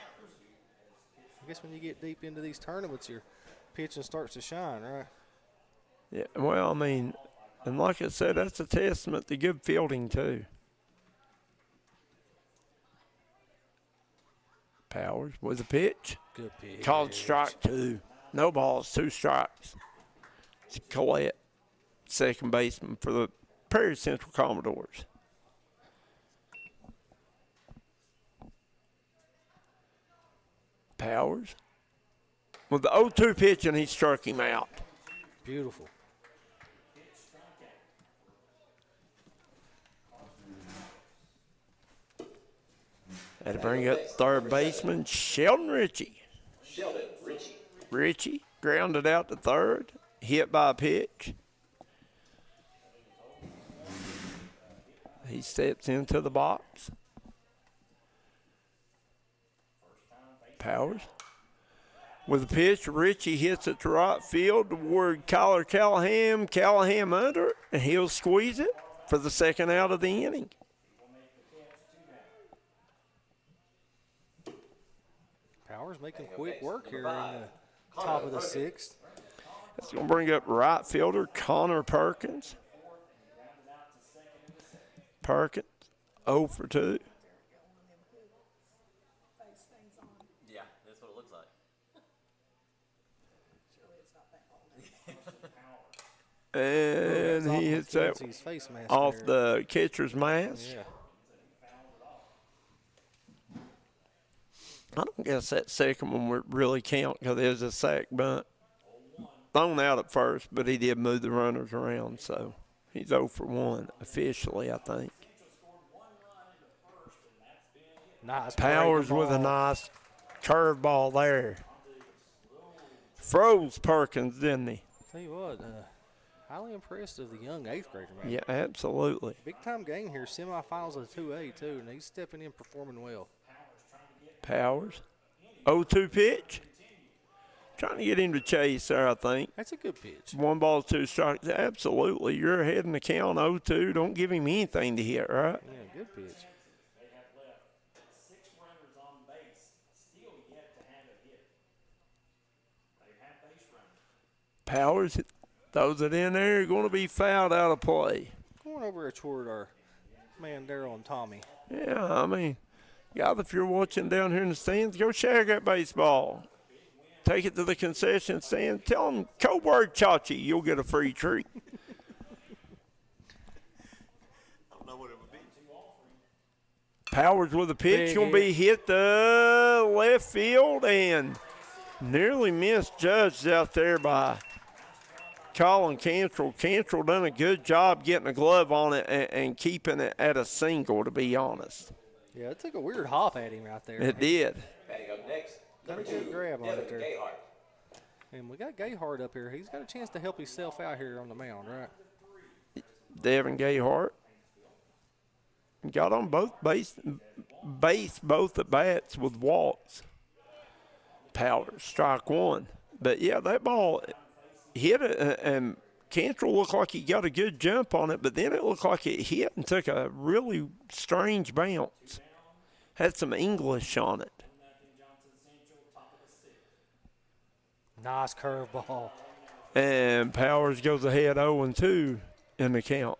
guess when you get deep into these tournaments, your pitching starts to shine, right? Yeah, well, I mean, and like I said, that's a testament to good fielding, too. Powers with a pitch. Good pitch. Called strike 2. No balls, 2 strikes. It's Collette, second baseman for the Perry Central Commodores. Powers with the 0-2 pitch, and he struck him out. Beautiful. Had to bring up third baseman Sheldon Ritchie. Ritchie grounded out to third, hit by a pitch. He steps into the box. Powers with a pitch. Ritchie hits it to right field toward Kyler Callahan. Callahan under it, and he'll squeeze it for the second out of the inning. Powers making quick work here in the top of the 6th. That's going to bring up right fielder Connor Perkins. Perkins, 0 for 2. Yeah, that's what it looks like. And he hits that face mask off there. the catcher's mask. Yeah. I don't guess that second one would really count because it was a sack bunt. Thrown out at first, but he did move the runners around, so he's 0 for 1 officially, I think. Nice. Powers with a nice curveball there. Froze Perkins, didn't he? Tell you what, highly impressed of the young 8th grader, man. Yeah, absolutely. Big time game here, semifinals of 2A too, and he's stepping in, performing well. Powers, 0-2 pitch. Trying to get him to chase there, I think. That's a good pitch. 1 ball, 2 strikes. Absolutely. You're ahead in the count, 0-2. Don't give him anything to hit, right? Yeah, good pitch. Powers throws it in there. Going to be fouled out of play. Going over toward our man Darryl and Tommy. Yeah, I mean, guys, if you're watching down here in the stands, go share that baseball. Take it to the concession stand. Tell them Coburg Chachi, you'll get a free treat. Powers with a pitch, going to be hit the left field and nearly misjudged out there by Colin Cantrell. Cantrell done a good job getting a glove on it and keeping it at a single, to be honest. Yeah, it took a weird hop at him out there. It did. Batting up next, Got a number good 2, grab on it Devin there. Gayhart. And we got Gayhart up here. He's got a chance to help himself out here on the mound, right? Devin Gayhart got on both base both at bats with walks. Powers, strike 1. But, yeah, that ball hit it, and Cantrell looked like he got a good jump on it, but then it looked like it hit and took a really strange bounce. Had some English on it. Nice curveball. And Powers goes ahead 0-2 in the count.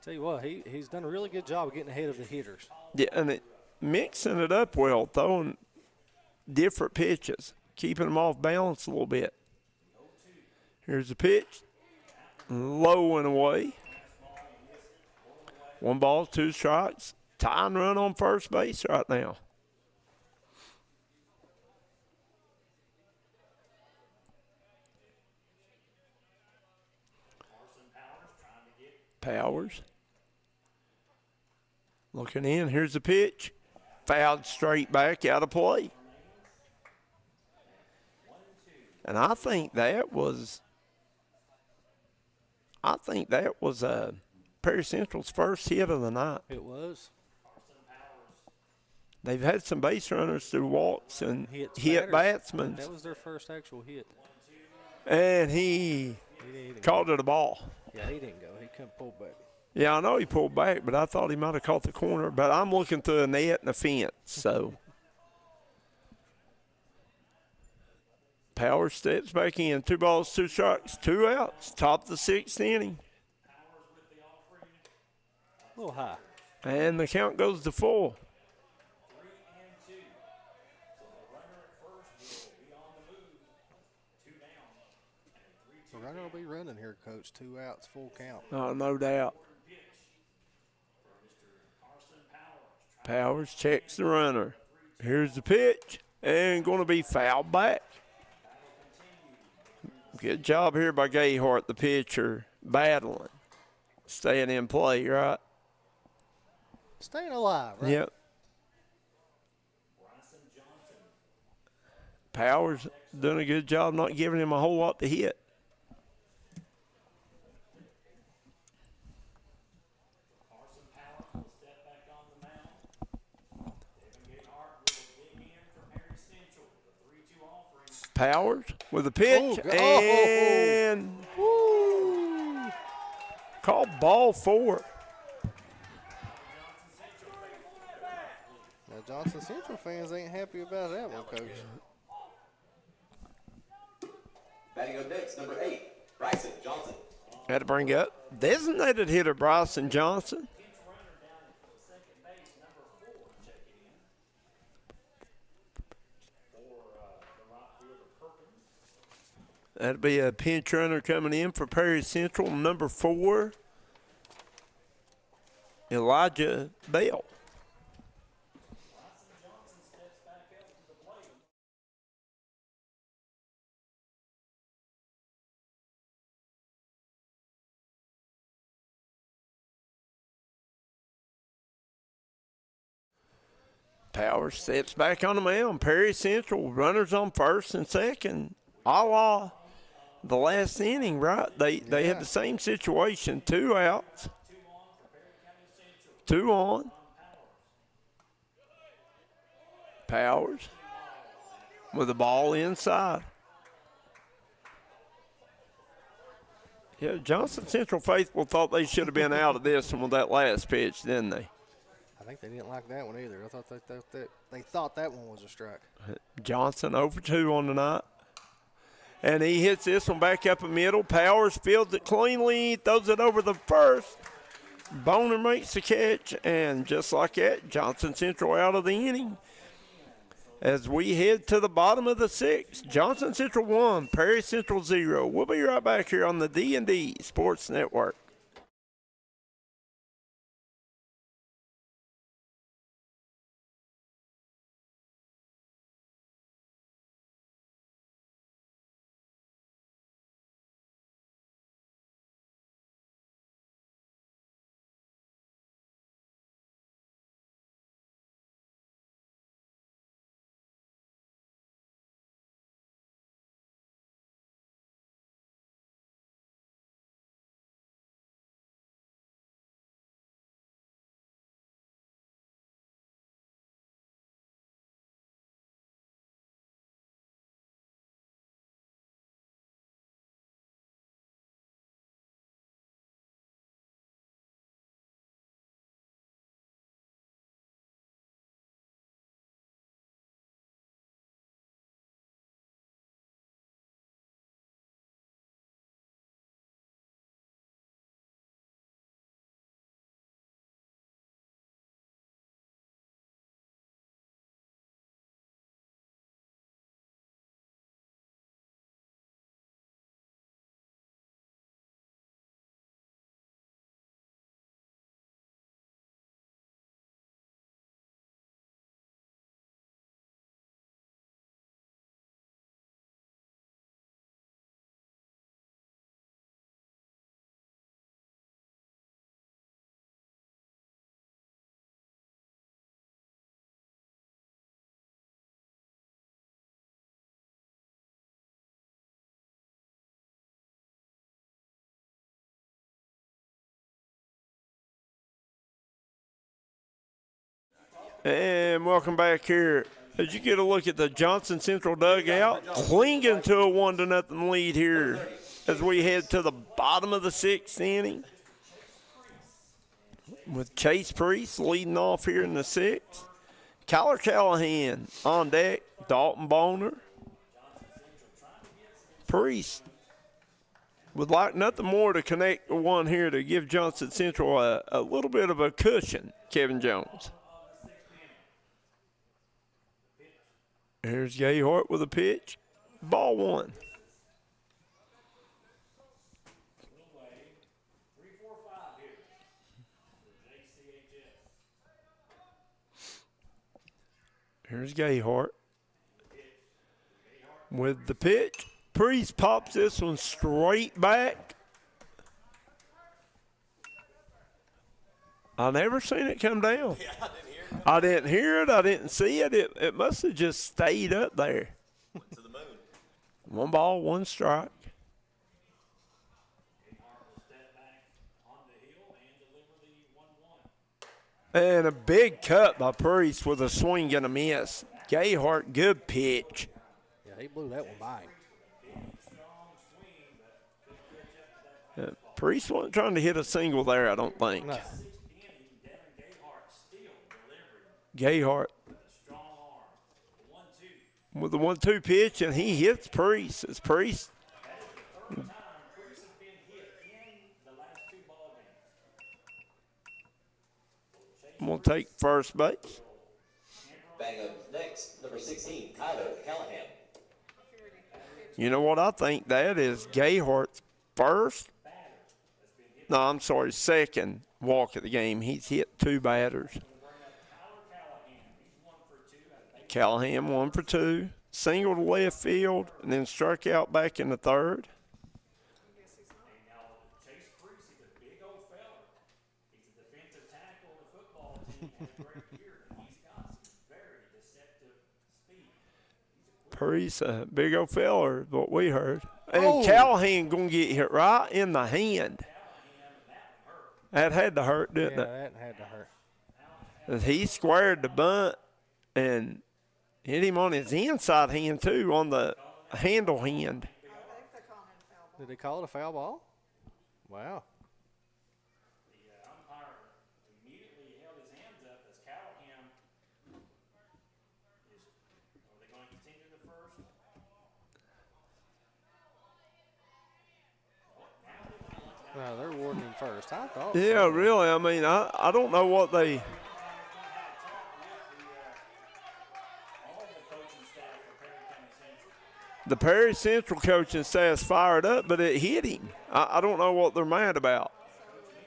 Tell you what, he's done a really good job of getting ahead of the hitters. Yeah, and mixing it up well, throwing different pitches, keeping them off balance a little bit. Here's the pitch. Low and away. 1 ball, 2 strikes. Tying run on first base right now. Powers. Looking in. Here's the pitch. Fouled straight back out of play. And I think that was Perry Central's first hit of the night. It was. They've had some base runners through walks and hit batters. batsmen. That was their first actual hit. And he called it a ball. Yeah, he didn't go. He couldn't pull back. Yeah, I know he pulled back, but I thought he might have caught the corner. But I'm looking through a net and a fence, so. Powers steps back in. 2 balls, 2 strikes, 2 outs. Top of the 6th inning. A little high. And the count goes to 4. The runner will be running here, Coach. 2 outs, full count. Oh, no doubt. Powers checks the runner. Here's the pitch, and going to be fouled back. Good job here by Gayhart, the pitcher, battling, staying in play, right? Staying alive, right? Yep. Powers doing a good job not giving him a whole lot to hit. Powers with a pitch and called ball 4. Now, Johnson Central fans ain't happy about that one, Coach. Batting up next, number 8, Bryson Johnson. Had to bring up designated hitter Bryson Johnson. That'll be a pinch runner coming in for Perry Central, number 4, Elijah Bell. Powers steps back on the mound. Perry Central, runners on first and second. A la the last inning, right? They had the same situation. 2 outs. 2 on. Powers with the ball inside. Yeah, Johnson Central faithful thought they should have been out of this one with that last pitch, didn't they? I think they didn't like that one either. I thought they thought that one was a strike. Johnson over 2 on the night. And he hits this one back up the middle. Powers fields it cleanly, throws it over the first. Boner makes the catch, and just like that, Johnson Central out of the inning. As we head to the bottom of the 6th, Johnson Central 1, Perry Central 0. We'll be right back here on the D&D Sports Network. And welcome back here. As you get a look at the Johnson Central dugout, clinging to a 1-0 lead here as we head to the bottom of the 6th inning. With Chase Priest leading off here in the 6th. Kyler Callahan on deck, Dalton Boner. Priest would like nothing more to connect the one here to give Johnson Central a little bit of a cushion, Kevin Jones. Here's Gayhart with a pitch. Ball 1. Here's Gayhart with the pitch. Priest pops this one straight back. I never seen it come down. Yeah, I didn't hear it. I didn't see it. It must have just stayed up there. Went to the moon. 1 ball, 1 strike. And a big cut by Priest with a swing and a miss. Gayhart, good pitch. Yeah, he blew that one by him. Priest wasn't trying to hit a single there, I don't think. No. Gayhart with the 1-2 pitch, and he hits Priest. It's Priest. We'll take first base. Bang up next, number 16, Tyler Callahan. You know what I think? That is Gayhart's second walk of the game. He's hit 2 batters. Callahan 1 for 2. Single to left field, and then struck out back in the third. Priest, a big old feller, what we heard. And Callahan going to get hit right in the hand. That had to hurt, didn't it? Yeah, that had to hurt. He squared the bunt and hit him on his inside hand, too, on the handle hand. Did they call it a foul ball? Wow. No, they're awarding him first. I thought. Yeah, so. really. I mean, I don't know what they. The Perry Central coaching staff's fired up, but it hit him. I don't know what they're mad about.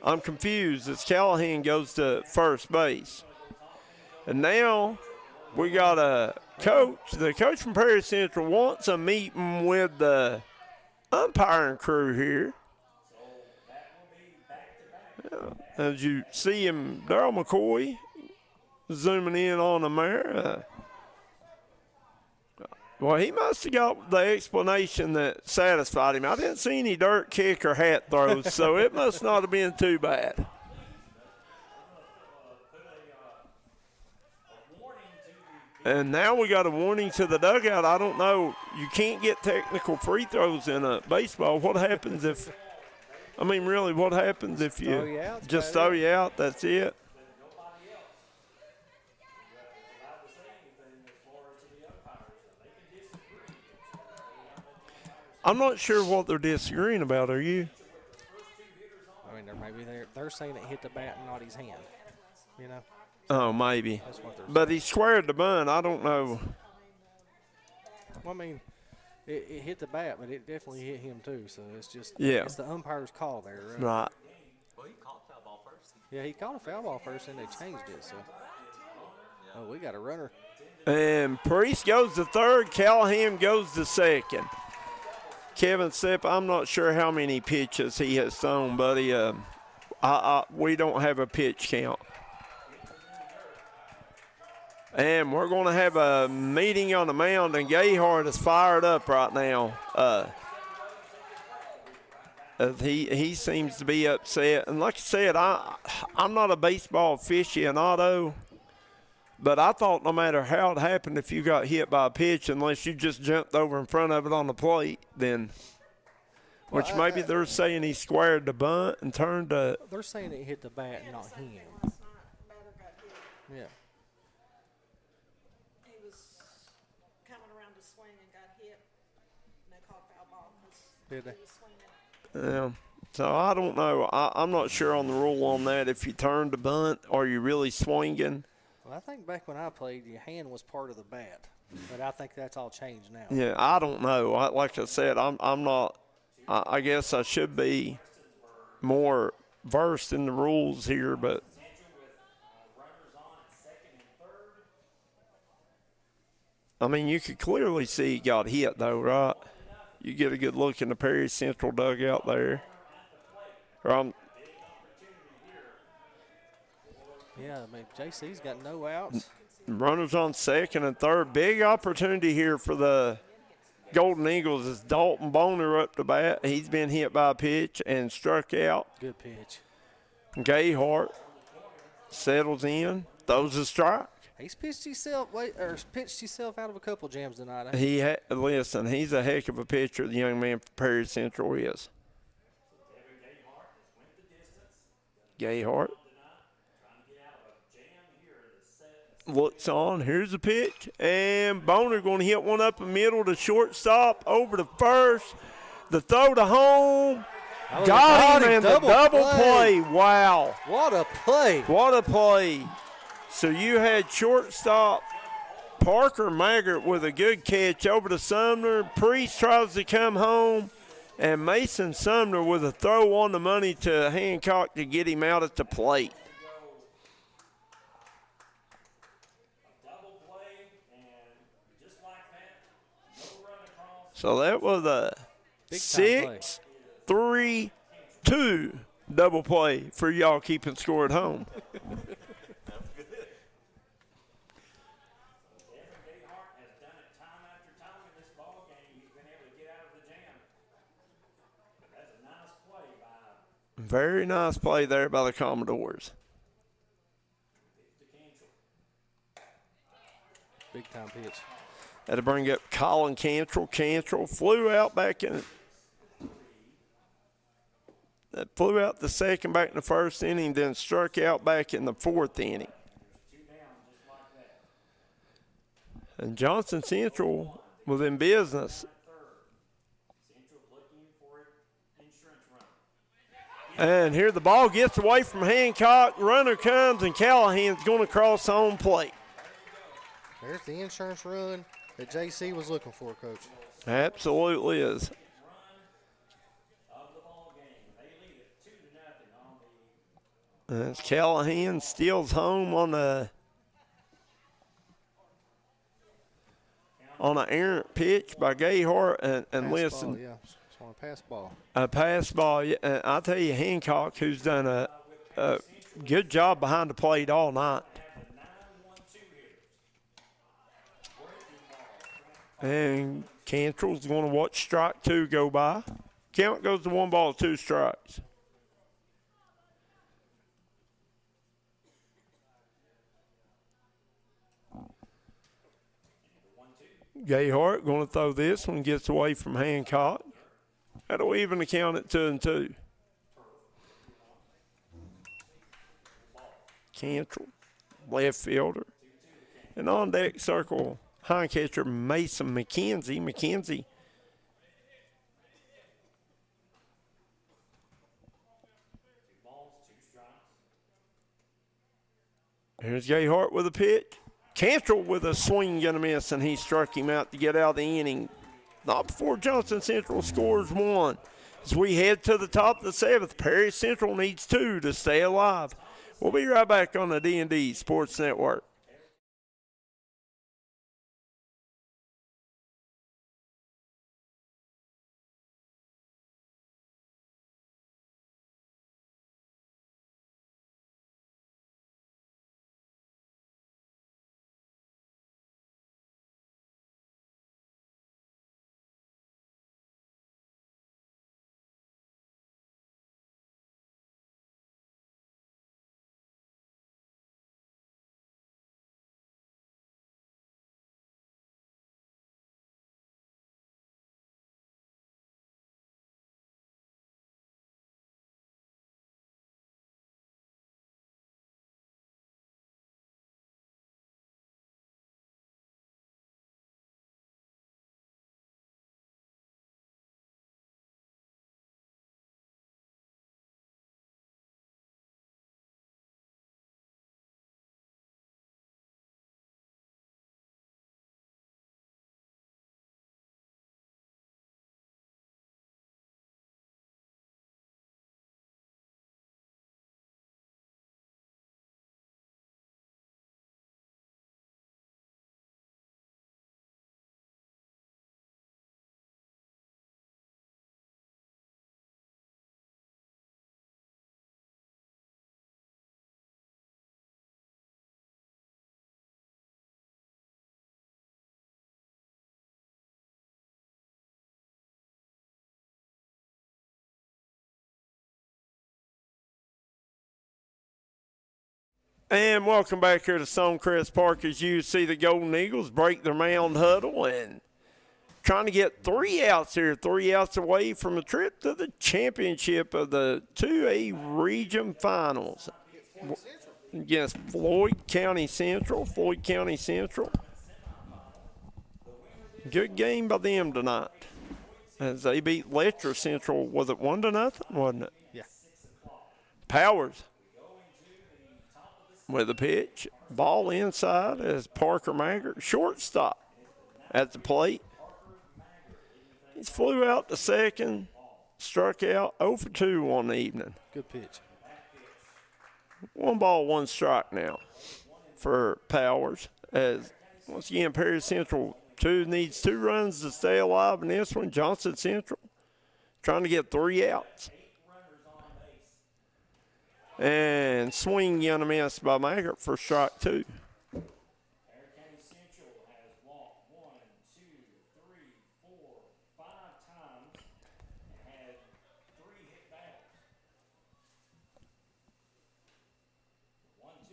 I'm confused as Callahan goes to first base. And now we got a coach. The coach from Perry Central wants a meeting with the umpiring crew here. As you see him, Darryl McCoy zooming in on him there. Well, he must have got the explanation that satisfied him. I didn't see any dirt kick or hat throws, so it must not have been too bad. And now we got a warning to the dugout. I don't know. You can't get technical free throws in a baseball. What happens if – I mean, really, what happens if you just throw you out? That's it. I'm not sure what they're disagreeing about. Are you? I mean, they're saying it hit the bat and not his hand. You know. Oh, maybe. That's what they're but he squared the bunt. I don't know. Well, I mean, it hit the bat, but it definitely hit him too. So it's just it's the umpire's call there. Right. Well, he called foul ball first. Yeah, he called a foul ball first, and they changed it. So, we got a runner. And Priest goes to third. Callahan goes to second. Kevin Sepp, I'm not sure how many pitches he has thrown, buddy. We don't have a pitch count. And we're going to have a meeting on the mound, and Gayhart is fired up right now. He seems to be upset. And like I said, I'm not a baseball aficionado, but I thought no matter how it happened, if you got hit by a pitch, unless you just jumped over in front of it on the plate, then which maybe they're saying he squared the bunt and turned the. They're saying it hit the bat, not him. Yeah. He was coming around to swing and got hit, and they called foul ball because he was swinging. Yeah. So I don't know. I'm not sure on the rule on that. If you turned the bunt, are you really swinging? Well, I think back when I played, your hand was part of the bat, but I think that's all changed now. Yeah, I don't know. Like I said, I'm not. I guess I should be more versed in the rules here, but. I mean, you could clearly see he got hit, though, right? You get a good look in the Perry Central dugout there. Yeah, I mean, JC's got no outs. Runners on second and third. Big opportunity here for the Golden Eagles as Dalton Boner up to bat. He's been hit by a pitch and struck out. Good pitch. Gayhart settles in, throws a strike. He's pitched himself out of a couple jams tonight. Listen, he's a heck of a pitcher, the young man from Perry Central is. Gayhart looks on. Here's the pitch. And Boner going to hit one up the middle to shortstop, over to first. The throw to home. Got him, and the double play. Wow. What a play. What a play. So you had shortstop Parker Maggart with a good catch over to Sumner. Priest tries to come home, and Mason Sumner with a throw on the money to Hancock to get him out at the plate. So that was a 6-3-2 double play for y'all keeping score at home. Very nice play there by the Commodores. Big time pitch. Had to bring up Colin Cantrell. Cantrell flew out back in. Flew out the second back in the first inning, then struck out back in the fourth inning. And Johnson Central was in business. And here the ball gets away from Hancock. Runner comes, and Callahan's going to cross home plate. There's the insurance run that JC was looking for, Coach. Absolutely is. As Callahan steals home on an errant pitch by Gayhart, and listen. Ball, yeah. It's on a pass ball. A pass ball. Yeah, and I'll tell you, Hancock, who's done a good job behind the plate all night. And Cantrell's going to watch strike two go by. Count goes to 1 ball, 2 strikes. Gayhart going to throw this one, gets away from Hancock. That'll even the count at 2-2. Cantrell, left fielder. And on deck circle, high catcher Mason McKenzie. McKenzie here's Gayhart with a pitch. Cantrell with a swing and a miss, and he struck him out to get out of the inning. Not before Johnson Central scores 1. As we head to the top of the 7th, Perry Central needs 2 to stay alive. We'll be right back on the D&D Sports Network. And welcome back here to Stonecrest Park as you see the Golden Eagles break their mound huddle and trying to get 3 outs here, 3 outs away from a trip to the championship of the 2A Region Finals against Floyd County Central. Floyd County Central. Good game by them tonight as they beat Letcher Central. Was it 1-0, wasn't it? Yeah. Powers with the pitch. Ball inside as Parker Maggart, shortstop, at the plate. He's flew out to second, struck out 0 for 2 on the evening. Good pitch. 1 ball, 1 strike now for Powers. As once again, Perry Central needs 2 runs to stay alive in this one. Johnson Central trying to get 3 outs. And swing and a miss by Maggart for strike 2.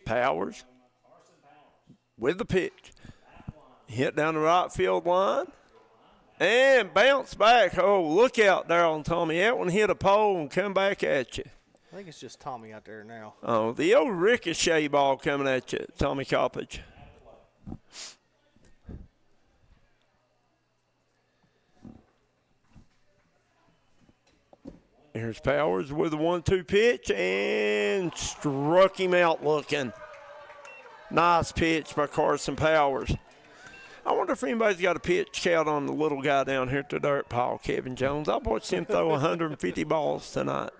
Powers with the pitch. Hit down the right field line. And bounce back. Oh, look out, Darryl and Tommy. That one hit a pole and come back at you. I think it's just Tommy out there now. Oh, the old ricochet ball coming at you, Tommy Coppage. Here's Powers with the 1-2 pitch and struck him out looking. Nice pitch by Carson Powers. I wonder if anybody's got a pitch count on the little guy down here at the dirt pile, Kevin Jones. I watched him throw 150 balls tonight.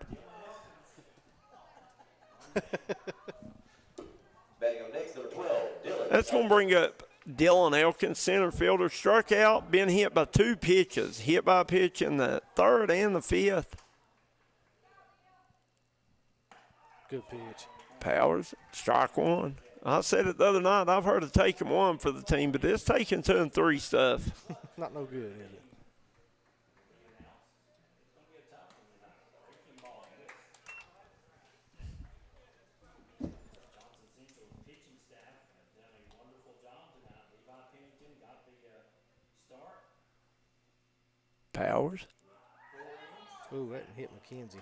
Batting up next, number 12, Dylan. That's going to bring up Dylan Elkins, center fielder. Struck out, been hit by 2 pitches. Hit by a pitch in the 3rd and the 5th. Good pitch. Powers, strike 1. I said it the other night, I've heard of taking 1 for the team, but this taking 2 and 3 stuff. Not no good, is it? Powers. Ooh, that hit McKenzie.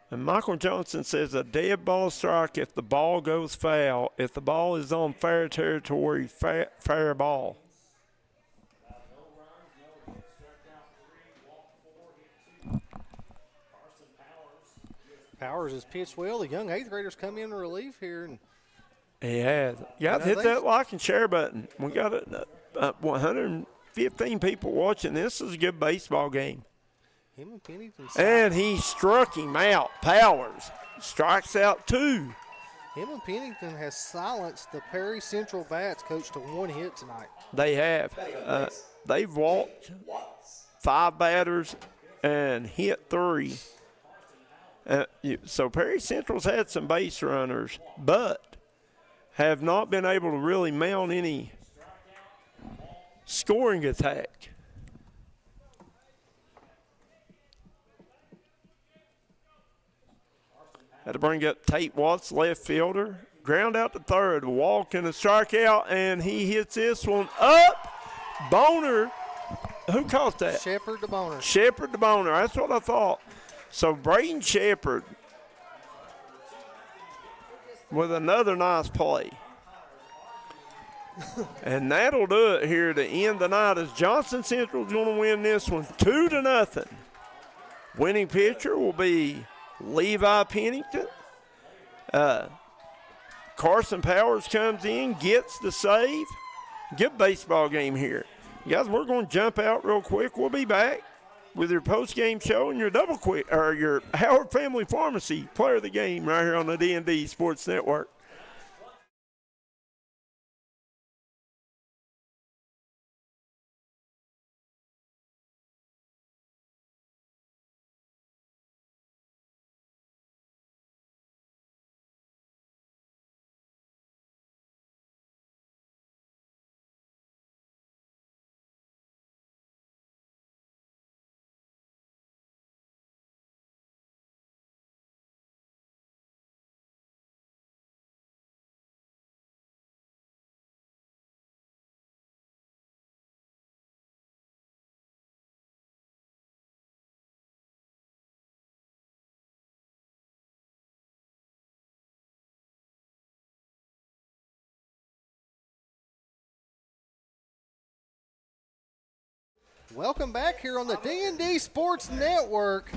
And Michael Johnson says a dead ball strike if the ball goes foul. If the ball is on fair territory, fair ball. Powers has pitched well. The young 8th graders come in relief here. And he has. You got to hit that like and share button. We got 115 people watching. This is a good baseball game. Him and Pennington. And he struck him out. Powers strikes out 2. Him and Pennington has silenced the Perry Central Bats coach to 1 hit tonight. They have. They've walked 5 batters and hit 3. So Perry Central's had some base runners, but have not been able to really mount any scoring attack. Had to bring up Tate Watts, left fielder. Ground out to 3rd, walk and a strikeout, and he hits this one up. Boner, who caught that? Shepard to Boner. Shepard to Boner, that's what I thought. So Braden Shepard with another nice play. And that'll do it here to end the night as Johnson Central's going to win this one 2-0. Winning pitcher will be Levi Pennington. Carson Powers comes in, gets the save. Good baseball game here. Guys, we're going to jump out real quick. We'll be back with your post-game show and your your Howard Family Pharmacy player of the game right here on the D&D Sports Network. Welcome back here on the D&D Sports Network.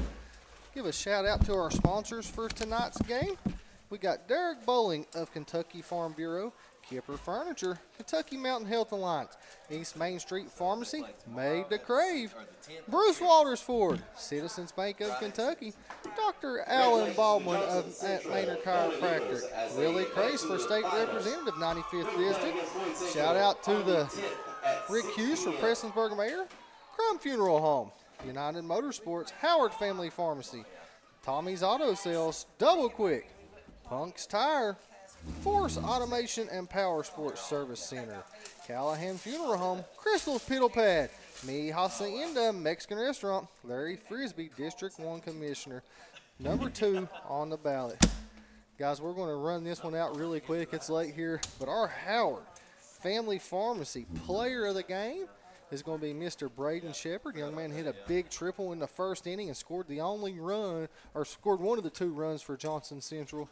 give a shout out to our sponsors for tonight's game. We got Derek Bowling of Kentucky Farm Bureau, Kipper Furniture, Kentucky Mountain Health Alliance, East Main Street Pharmacy, Made to Crave, Bruce Walters Ford, Citizens Bank of Kentucky, Dr. Alan Baldwin at Maynard Chiropractic, Willie Crace for State Representative 95th District. Shout out to the Rick Hughes for Prestonsburg Mayor, Crum Funeral Home, United Motorsports, Howard Family Pharmacy, Tommy's Auto Sales, Double Quick, Punk's Tire, Force Automation and Power Sports Service Center, Callahan Funeral Home, Crystal's Piddle Pad, Mi Hacienda Mexican Restaurant, Larry Frisbee, District 1 Commissioner. Number 2 on the ballot. Guys, we're going to run this one out really quick. It's late here, but our Howard Family Pharmacy player of the game is going to be Mr. Braden Shepard. Young man hit a big triple in the first inning and scored the only run, or scored one of the 2 runs for Johnson Central.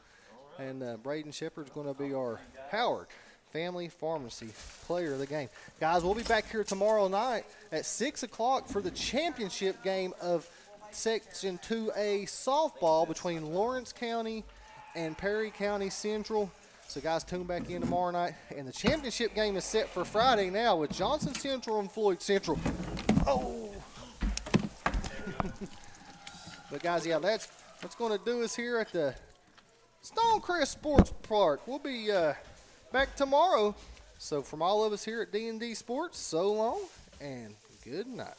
And Braden Shepard's going to be our Howard Family Pharmacy player of the game. Guys, we'll be back here tomorrow night at 6 o'clock for the championship game of Section 2A softball between Lawrence County and Perry County Central. So, guys, tune back in tomorrow night. And the championship game is set for Friday now with Johnson Central and Floyd Central. Oh! But, guys, yeah, that's what's going to do us here at the Stonecrest Sports Park. We'll be back tomorrow. So from all of us here at D&D Sports, so long and good night.